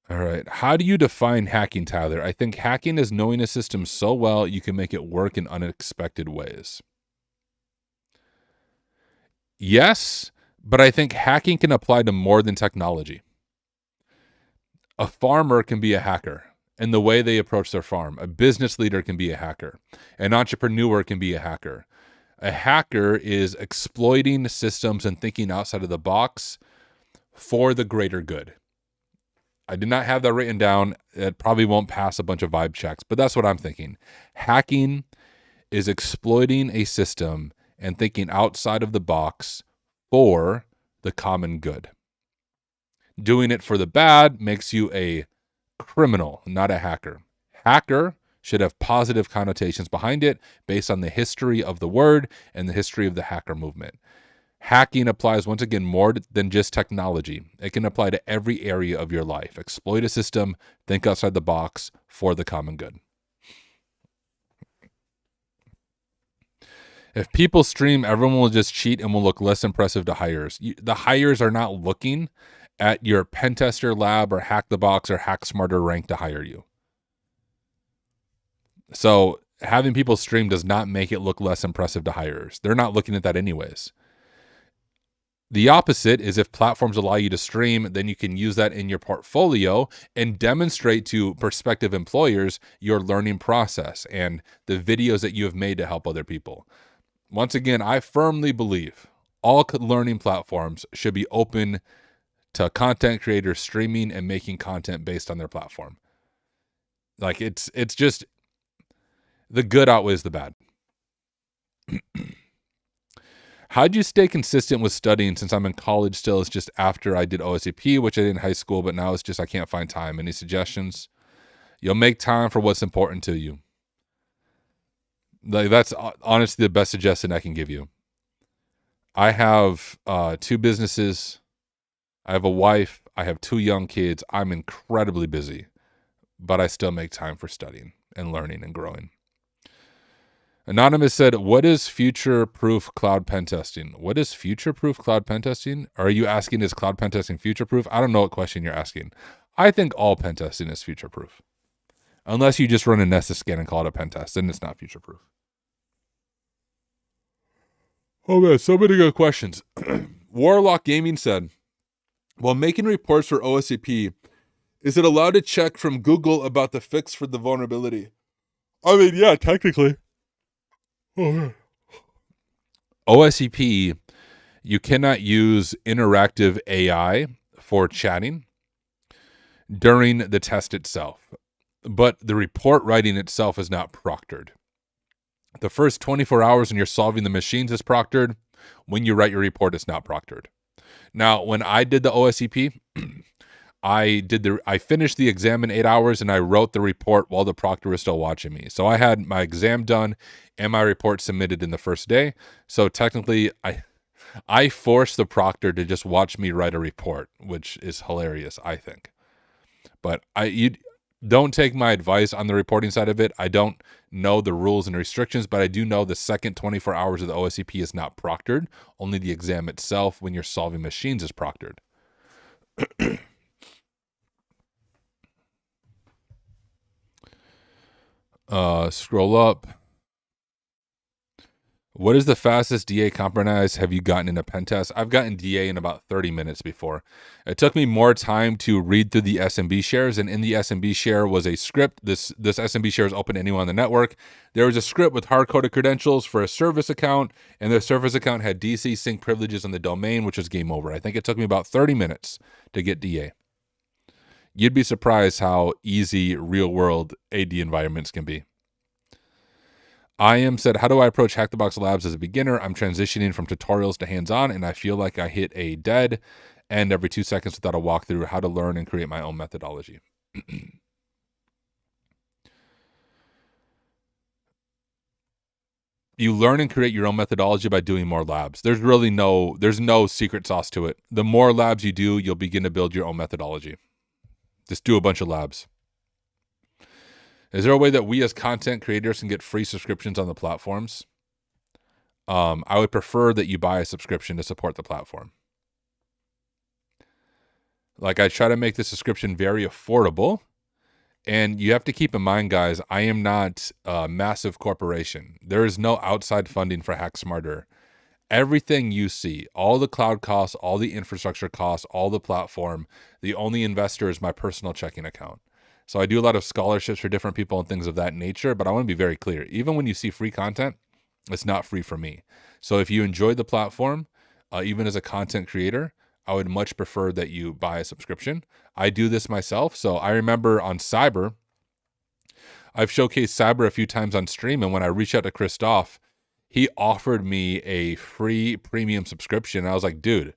Speaker 2: All right. How do you define hacking, Tyler? I think hacking is knowing a system so well you can make it work in unexpected ways. Yes, but I think hacking can apply to more than technology. A farmer can be a hacker in the way they approach their farm. A business leader can be a hacker. An entrepreneur can be a hacker. A hacker is exploiting systems and thinking outside of the box for the greater good. I did not have that written down. It probably won't pass a bunch of vibe checks, but that's what I'm thinking. Hacking is exploiting a system and thinking outside of the box for the common good. Doing it for the bad makes you a criminal, not a hacker. Hacker should have positive connotations behind it based on the history of the word and the history of the hacker movement. Hacking applies, once again, more than just technology. It can apply to every area of your life. Exploit a system, think outside the box for the common good. If people stream, everyone will just cheat and will look less impressive to hires. The hires are not looking at your pen tester lab or Hack the Box or Hack Smarter rank to hire you. So having people stream does not make it look less impressive to hires. They're not looking at that anyways. The opposite is if platforms allow you to stream, then you can use that in your portfolio and demonstrate to prospective employers your learning process and the videos that you have made to help other people. Once again, I firmly believe all learning platforms should be open to content creators streaming and making content based on their platform. Like it's just the good outweighs the bad. How'd you stay consistent with studying since I'm in college still? It's just after I did OSCP, which I did in high school, but now it's just I can't find time. Any suggestions? You'll make time for what's important to you. Like that's honestly the best suggestion I can give you. I have 2 businesses. I have a wife. I have 2 young kids. I'm incredibly busy, but I still make time for studying and learning and growing. Anonymous said, what is future-proof cloud pen testing? What is future-proof cloud pen testing? Are you asking, is cloud pen testing future-proof? I don't know what question you're asking. I think all pen testing is future-proof. Unless you just run a Nessus scan and call it a pen test, then it's not future-proof. Oh man, so many good questions. Warlock Gaming said, while making reports for OSCP, is it allowed to check from Google about the fix for the vulnerability? I mean, yeah, technically. OSCP, you cannot use interactive AI for chatting during the test itself, but the report writing itself is not proctored. The first 24 hours when you're solving the machines is proctored. When you write your report, it's not proctored. Now, when I did the OSCP, I finished the exam in 8 hours and I wrote the report while the proctor was still watching me. So I had my exam done and my report submitted in the first day. So technically I forced the proctor to just watch me write a report, which is hilarious, I think. But you don't take my advice on the reporting side of it. I don't know the rules and restrictions, but I do know the second 24 hours of the OSCP is not proctored. Only the exam itself when you're solving machines is proctored. Scroll up. What is the fastest DA compromise have you gotten in a pen test? I've gotten DA in about 30 minutes before. It took me more time to read through the SMB shares, and in the SMB share was a script. This SMB share is open to anyone on the network. There was a script with hard-coded credentials for a service account, and the service account had DC sync privileges on the domain, which was game over. I think it took me about 30 minutes to get DA. You'd be surprised how easy real-world AD environments can be. I am said, how do I approach Hack the Box Labs as a beginner? I'm transitioning from tutorials to hands-on, and I feel like I hit a dead end every 2 seconds without a walkthrough, how to learn and create my own methodology. You learn and create your own methodology by doing more labs. There's no secret sauce to it. The more labs you do, you'll begin to build your own methodology. Just do a bunch of labs. Is there a way that we as content creators can get free subscriptions on the platforms? I would prefer that you buy a subscription to support the platform. Like, I try to make the subscription very affordable. And you have to keep in mind, guys, I am not a massive corporation. There is no outside funding for Hack Smarter. Everything you see, all the cloud costs, all the infrastructure costs, all the platform, the only investor is my personal checking account. So I do a lot of scholarships for different people and things of that nature, but I want to be very clear. Even when you see free content, it's not free for me. So if you enjoy the platform, even as a content creator, I would much prefer that you buy a subscription. I do this myself. So I remember on Cyber, I've showcased Cyber a few times on stream, and when I reached out to Christoph, he offered me a free premium subscription. I was like, dude,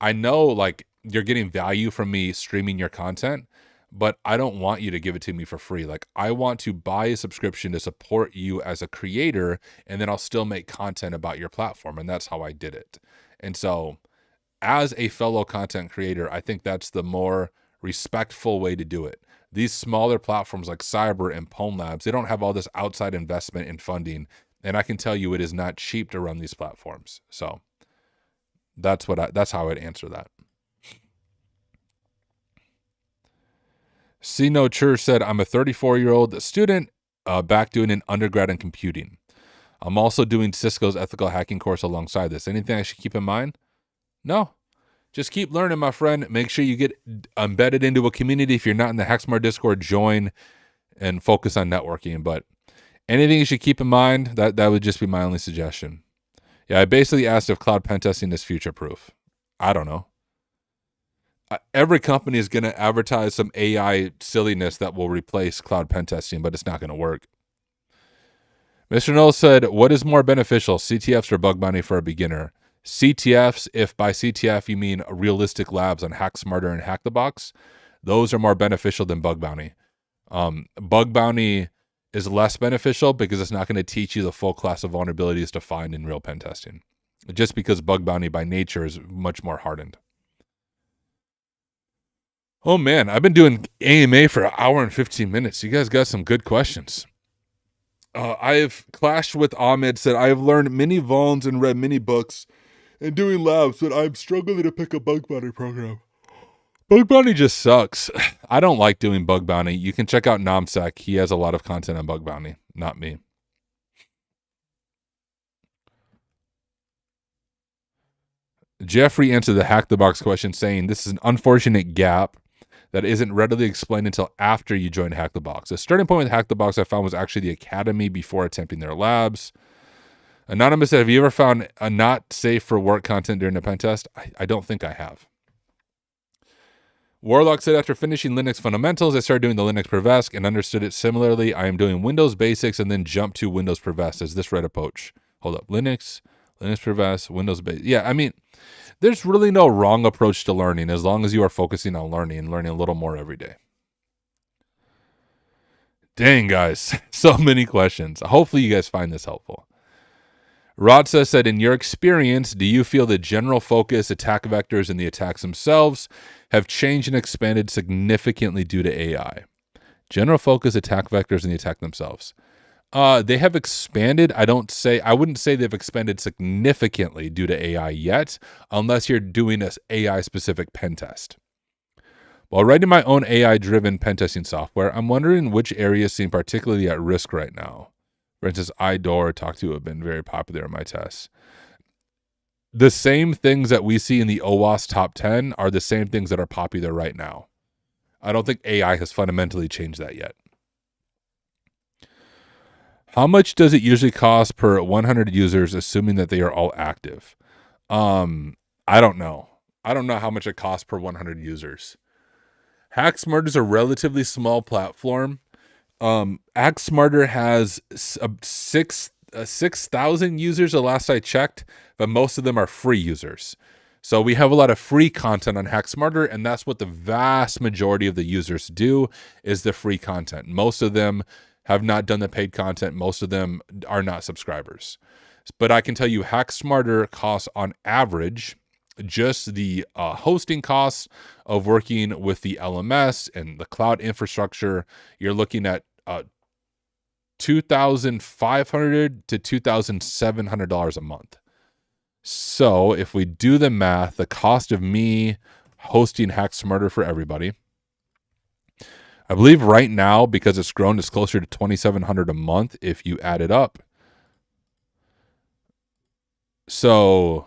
Speaker 2: I know like you're getting value from me streaming your content, but I don't want you to give it to me for free. Like, I want to buy a subscription to support you as a creator, and then I'll still make content about your platform. And that's how I did it. And so as a fellow content creator, I think that's the more respectful way to do it. These smaller platforms like Cyber and Pwn Labs, they don't have all this outside investment and funding. And I can tell you it is not cheap to run these platforms. So that's how I'd answer that. See No Church said, I'm a 34-year-old student back doing an undergrad in computing. I'm also doing Cisco's ethical hacking course alongside this. Anything I should keep in mind? No. Just keep learning, my friend. Make sure you get embedded into a community. If you're not in the HackSmart Discord, join and focus on networking. But anything you should keep in mind, that would just be my only suggestion. Yeah, I basically asked if cloud pen testing is future-proof. I don't know. Every company is going to advertise some AI silliness that will replace cloud pen testing, but it's not going to work. Mr. Knoll said, what is more beneficial, CTFs or bug bounty for a beginner? CTFs, if by CTF you mean realistic labs on Hack Smarter and Hack the Box, those are more beneficial than bug bounty. Bug bounty is less beneficial because it's not going to teach you the full class of vulnerabilities to find in real pen testing, just because bug bounty by nature is much more hardened. Oh man, I've been doing AMA for an hour and 15 minutes. You guys got some good questions. I have clashed with Ahmed, said, I have learned many vulns and read many books and doing labs, but I'm struggling to pick a bug bounty program. Bug bounty just sucks. I don't like doing bug bounty. You can check out Namsek. He has a lot of content on bug bounty, not me. Jeffrey answered the Hack the Box question saying, this is an unfortunate gap that isn't readily explained until after you join Hack the Box. The starting point with Hack the Box I found was actually the academy before attempting their labs. Anonymous said, have you ever found a not safe for work content during a pen test? I don't think I have. Warlock said, after finishing Linux fundamentals, I started doing the Linux Prevesc and understood it similarly. I am doing Windows basics and then jump to Windows Prevesc. Is this Reddit poach? Hold up. Linux Prevesc, Windows basics. Yeah, I mean, there's really no wrong approach to learning as long as you are focusing on learning and learning a little more every day. Dang, guys. So many questions. Hopefully you guys find this helpful. Rodsa said, in your experience, do you feel the general focus, attack vectors, and the attacks themselves have changed and expanded significantly due to AI? General focus, attack vectors, and the attack themselves. They have expanded. I wouldn't say they've expanded significantly due to AI yet, unless you're doing an AI-specific pen test. While writing my own AI-driven pen testing software, I'm wondering which areas seem particularly at risk right now. For instance, iDoor, Talk2 have been very popular in my tests. The same things that we see in the OWASP top 10 are the same things that are popular right now. I don't think AI has fundamentally changed that yet. How much does it usually cost per 100 users, assuming that they are all active? I don't know. I don't know how much it costs per 100 users. HackSmarter is a relatively small platform. HackSmarter has 6,000 users the last I checked, but most of them are free users. So we have a lot of free content on HackSmarter, and that's what the vast majority of the users do, is the free content. Most of them have not done the paid content. Most of them are not subscribers. But I can tell you HackSmarter costs on average, just the hosting costs of working with the LMS and the cloud infrastructure, you're looking at $2,500 to $2,700 a month. So if we do the math, the cost of me hosting HackSmarter for everybody, I believe right now, because it's grown, it's closer to $2,700 a month if you add it up. So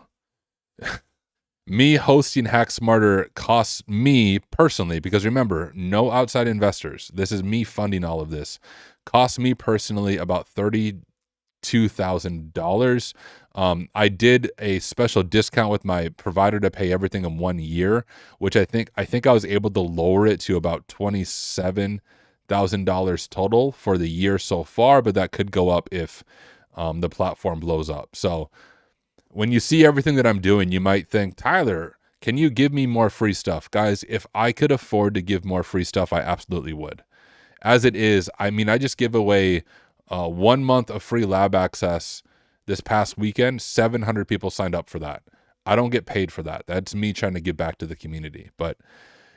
Speaker 2: me hosting HackSmarter costs me personally, because remember, no outside investors. This is me funding all of this. Costs me personally about $32,000. I did a special discount with my provider to pay everything in 1 year, which I think I was able to lower it to about $27,000 total for the year so far, but that could go up if the platform blows up. So when you see everything that I'm doing, you might think, Tyler, can you give me more free stuff? Guys, if I could afford to give more free stuff, I absolutely would. As it is, I mean, I just give away 1 month of free lab access this past weekend. 700 people signed up for that. I don't get paid for that. That's me trying to give back to the community. But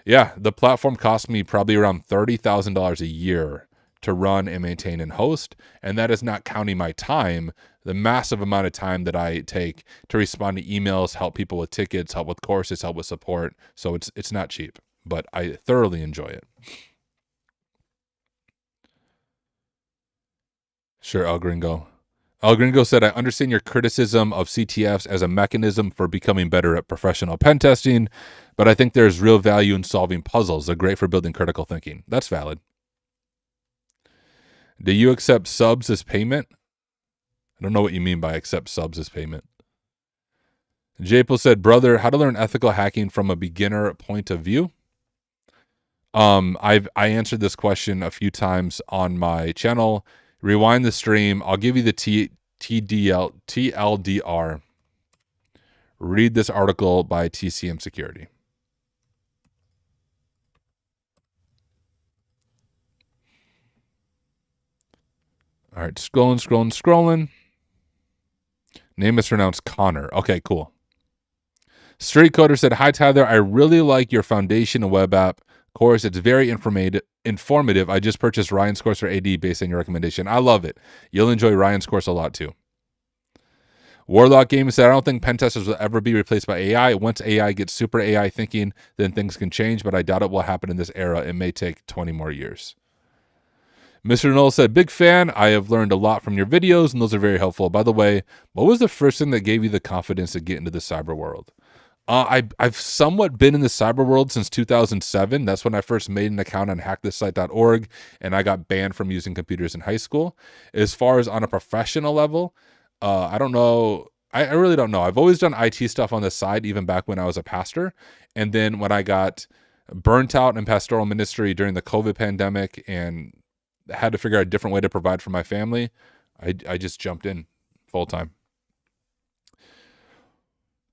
Speaker 2: yeah, the platform cost me probably around $30,000 a year to run and maintain and host. And that is not counting my time, the massive amount of time that I take to respond to emails, help people with tickets, help with courses, help with support. So it's not cheap, but I thoroughly enjoy it. Sure, El Gringo. El Gringo said, I understand your criticism of CTFs as a mechanism for becoming better at professional pen testing, but I think there's real value in solving puzzles. They're great for building critical thinking. That's valid. Do you accept subs as payment? I don't know what you mean by accept subs as payment. Japel said, brother, how to learn ethical hacking from a beginner point of view? I answered this question a few times on my channel. Rewind the stream. I'll give you the TLDR. Read this article by TCM Security. All right, scrolling. Name is pronounced Connor. Okay, cool. Street Coder said, hi, Tyler. I really like your foundation web app course. It's very informative. I just purchased Ryan's course for AD based on your recommendation. I love it. You'll enjoy Ryan's course a lot too. Warlock Game said, I don't think pen testers will ever be replaced by AI. Once AI gets super AI thinking, then things can change, but I doubt it will happen in this era. It may take 20 more years. Mr. Knoll said, big fan. I have learned a lot from your videos, and those are very helpful. By the way, what was the first thing that gave you the confidence to get into the cyber world? I've somewhat been in the cyber world since 2007. That's when I first made an account on hackthisite.org, and I got banned from using computers in high school. As far as on a professional level, I don't know. I really don't know. I've always done IT stuff on the side, even back when I was a pastor. And then when I got burnt out in pastoral ministry during the COVID pandemic and had to figure out a different way to provide for my family, I just jumped in full time.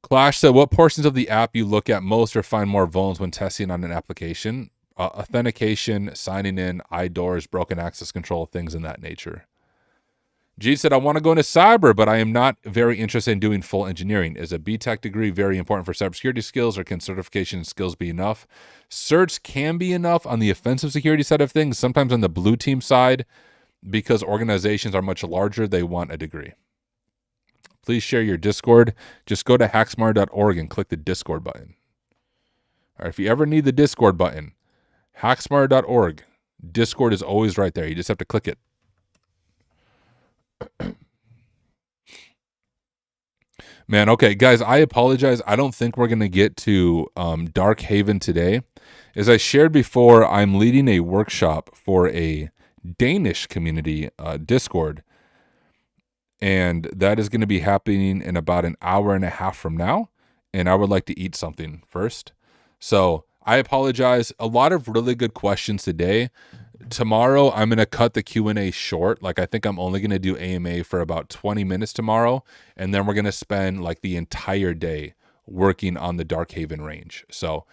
Speaker 2: Clash said, what portions of the app you look at most or find more vulns when testing on an application? Authentication, signing in, iDoors, broken access control, things in that nature. G said, I want to go into cyber, but I am not very interested in doing full engineering. Is a BTech degree very important for cybersecurity skills, or can certification skills be enough? Certs can be enough on the offensive security side of things. Sometimes on the blue team side, because organizations are much larger, they want a degree. Please share your Discord. Just go to hacksmart.org and click the Discord button. All right, if you ever need the Discord button, hacksmart.org. Discord is always right there. You just have to click it. Man, okay, guys, I apologize. I don't think we're going to get to DarkHaven today. As I shared before, I'm leading a workshop for a Danish community Discord, and that is going to be happening in about an hour and a half from now, and I would like to eat something first. So I apologize. A lot of really good questions today. Tomorrow, I'm going to cut the Q&A short. Like, I think I'm only going to do AMA for about 20 minutes tomorrow, and then we're going to spend like the entire day working on the DarkHaven range. So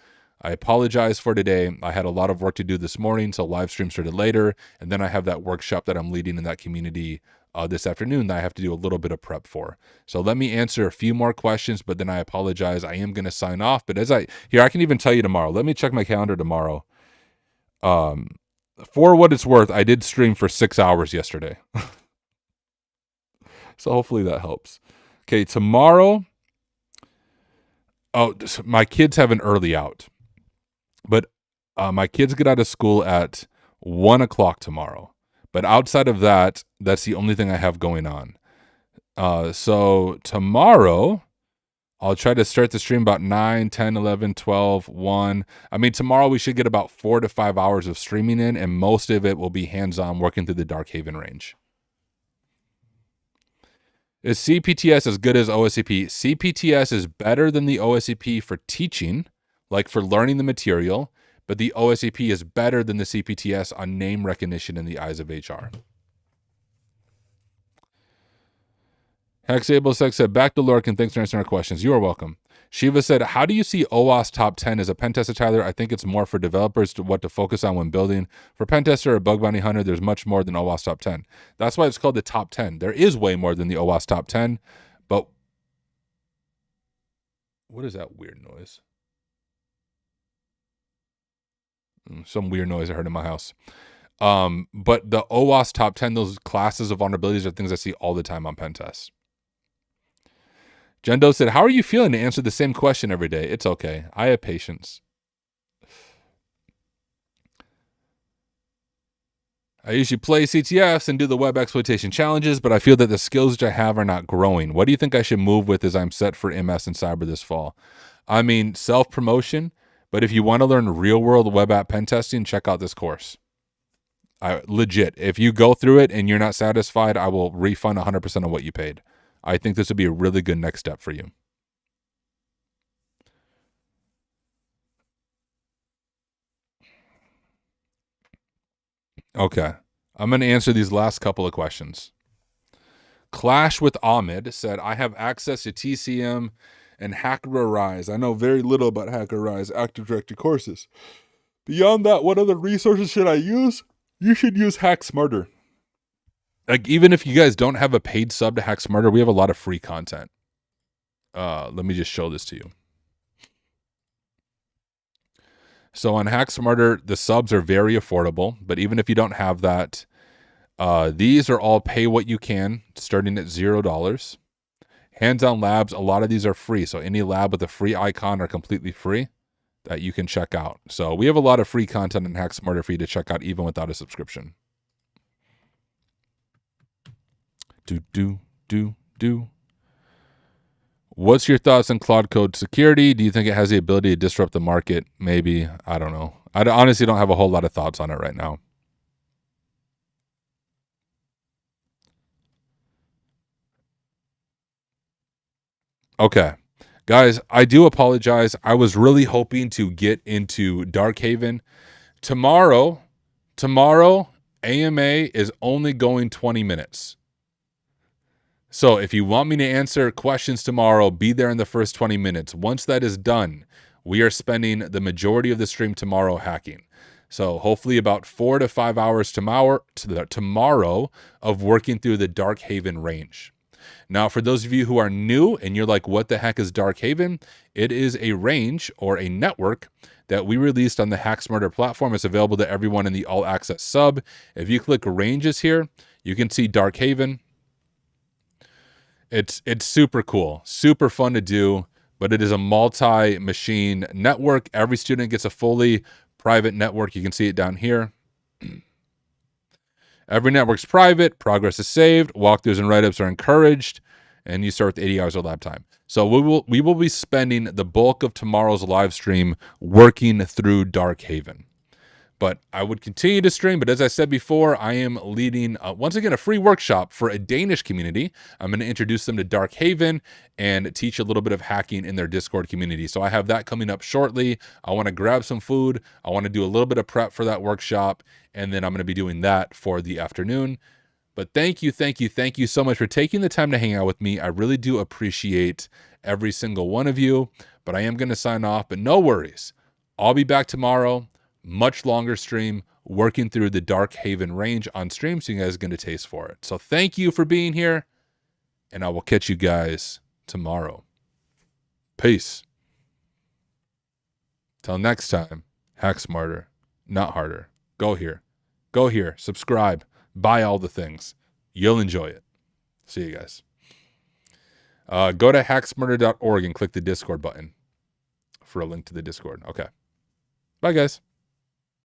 Speaker 2: I apologize for today. I had a lot of work to do this morning, so live stream started later, and then I have that workshop that I'm leading in that community this afternoon that I have to do a little bit of prep for. So let me answer a few more questions, but then I apologize. I am going to sign off, but I can even tell you tomorrow. Let me check my calendar tomorrow. For what it's worth, I did stream for 6 hours yesterday. So hopefully that helps. Okay, tomorrow. Oh, my kids have an early out. But my kids get out of school at 1 o'clock tomorrow. But outside of that, that's the only thing I have going on. So tomorrow, I'll try to start the stream about 9, 10, 11, 12, 1. I mean, tomorrow we should get about 4 to 5 hours of streaming in, and most of it will be hands-on working through the DarkHaven range. Is CPTS as good as OSCP? CPTS is better than the OSCP for teaching, like for learning the material, but the OSCP is better than the CPTS on name recognition in the eyes of HR. Hexable Sex said, back to Lurk, and thanks for answering our questions. You are welcome. Shiva said, how do you see OWASP top 10 as a pen tester, Tyler? I think it's more for developers to what to focus on when building. For pen tester or bug bounty hunter, there's much more than OWASP top 10. That's why it's called the top 10. There is way more than the OWASP top 10, but what is that weird noise? Some weird noise I heard in my house. But the OWASP top 10, those classes of vulnerabilities are things I see all the time on pen tests. Jendo said, how are you feeling to answer the same question every day? It's okay. I have patience. I usually play CTFs and do the web exploitation challenges, but I feel that the skills which I have are not growing. What do you think I should move with as I'm set for MS and cyber this fall? I mean, self-promotion, but if you want to learn real-world web app pen testing, check out this course. Legit. If you go through it and you're not satisfied, I will refund 100% of what you paid. I think this would be a really good next step for you. Okay. I'm going to answer these last couple of questions. Clash with Ahmed said, I have access to TCM and HackerRise. I know very little about HackerRise Active Directory courses. Beyond that, what other resources should I use? You should use Hack Smarter. Like, even if you guys don't have a paid sub to Hack Smarter, we have a lot of free content. Let me just show this to you. So on Hack Smarter, the subs are very affordable, but even if you don't have that, these are all pay what you can, starting at $0. Hands-on labs, a lot of these are free. So any lab with a free icon are completely free that you can check out. So we have a lot of free content in Hack Smarter for you to check out even without a subscription. What's your thoughts on Cloud Code security? Do you think it has the ability to disrupt the market? Maybe. I don't know. I honestly don't have a whole lot of thoughts on it right now. Okay. Guys, I do apologize. I was really hoping to get into DarkHaven. Tomorrow, AMA is only going 20 minutes. So if you want me to answer questions tomorrow, be there in the first 20 minutes. Once that is done, we are spending the majority of the stream tomorrow hacking. So hopefully about 4 to 5 hours tomorrow of working through the DarkHaven range. Now, for those of you who are new and you're like, what the heck is DarkHaven? It is a range or a network that we released on the Hack Smarter platform. It's available to everyone in the All Access sub. If you click ranges here, you can see DarkHaven. It's super cool, super fun to do, but it is a multi-machine network. Every student gets a fully private network. You can see it down here. Every network's private, progress is saved, walkthroughs and write-ups are encouraged, and you start with 80 hours of lab time. So we will be spending the bulk of tomorrow's live stream working through DarkHaven. But I would continue to stream. But as I said before, I am leading, once again, a free workshop for a Danish community. I'm going to introduce them to DarkHaven and teach a little bit of hacking in their Discord community. So I have that coming up shortly. I want to grab some food. I want to do a little bit of prep for that workshop. And then I'm going to be doing that for the afternoon. But thank you so much for taking the time to hang out with me. I really do appreciate every single one of you. But I am going to sign off. But no worries. I'll be back tomorrow. Much longer stream, working through the DarkHaven range on stream, so you guys get a taste for it. So thank you for being here, and I will catch you guys tomorrow. Peace. Till next time, hack smarter, not harder. Go here, subscribe, buy all the things. You'll enjoy it. See you guys. Go to hacksmarter.org and click the Discord button for a link to the Discord. Okay. Bye, guys.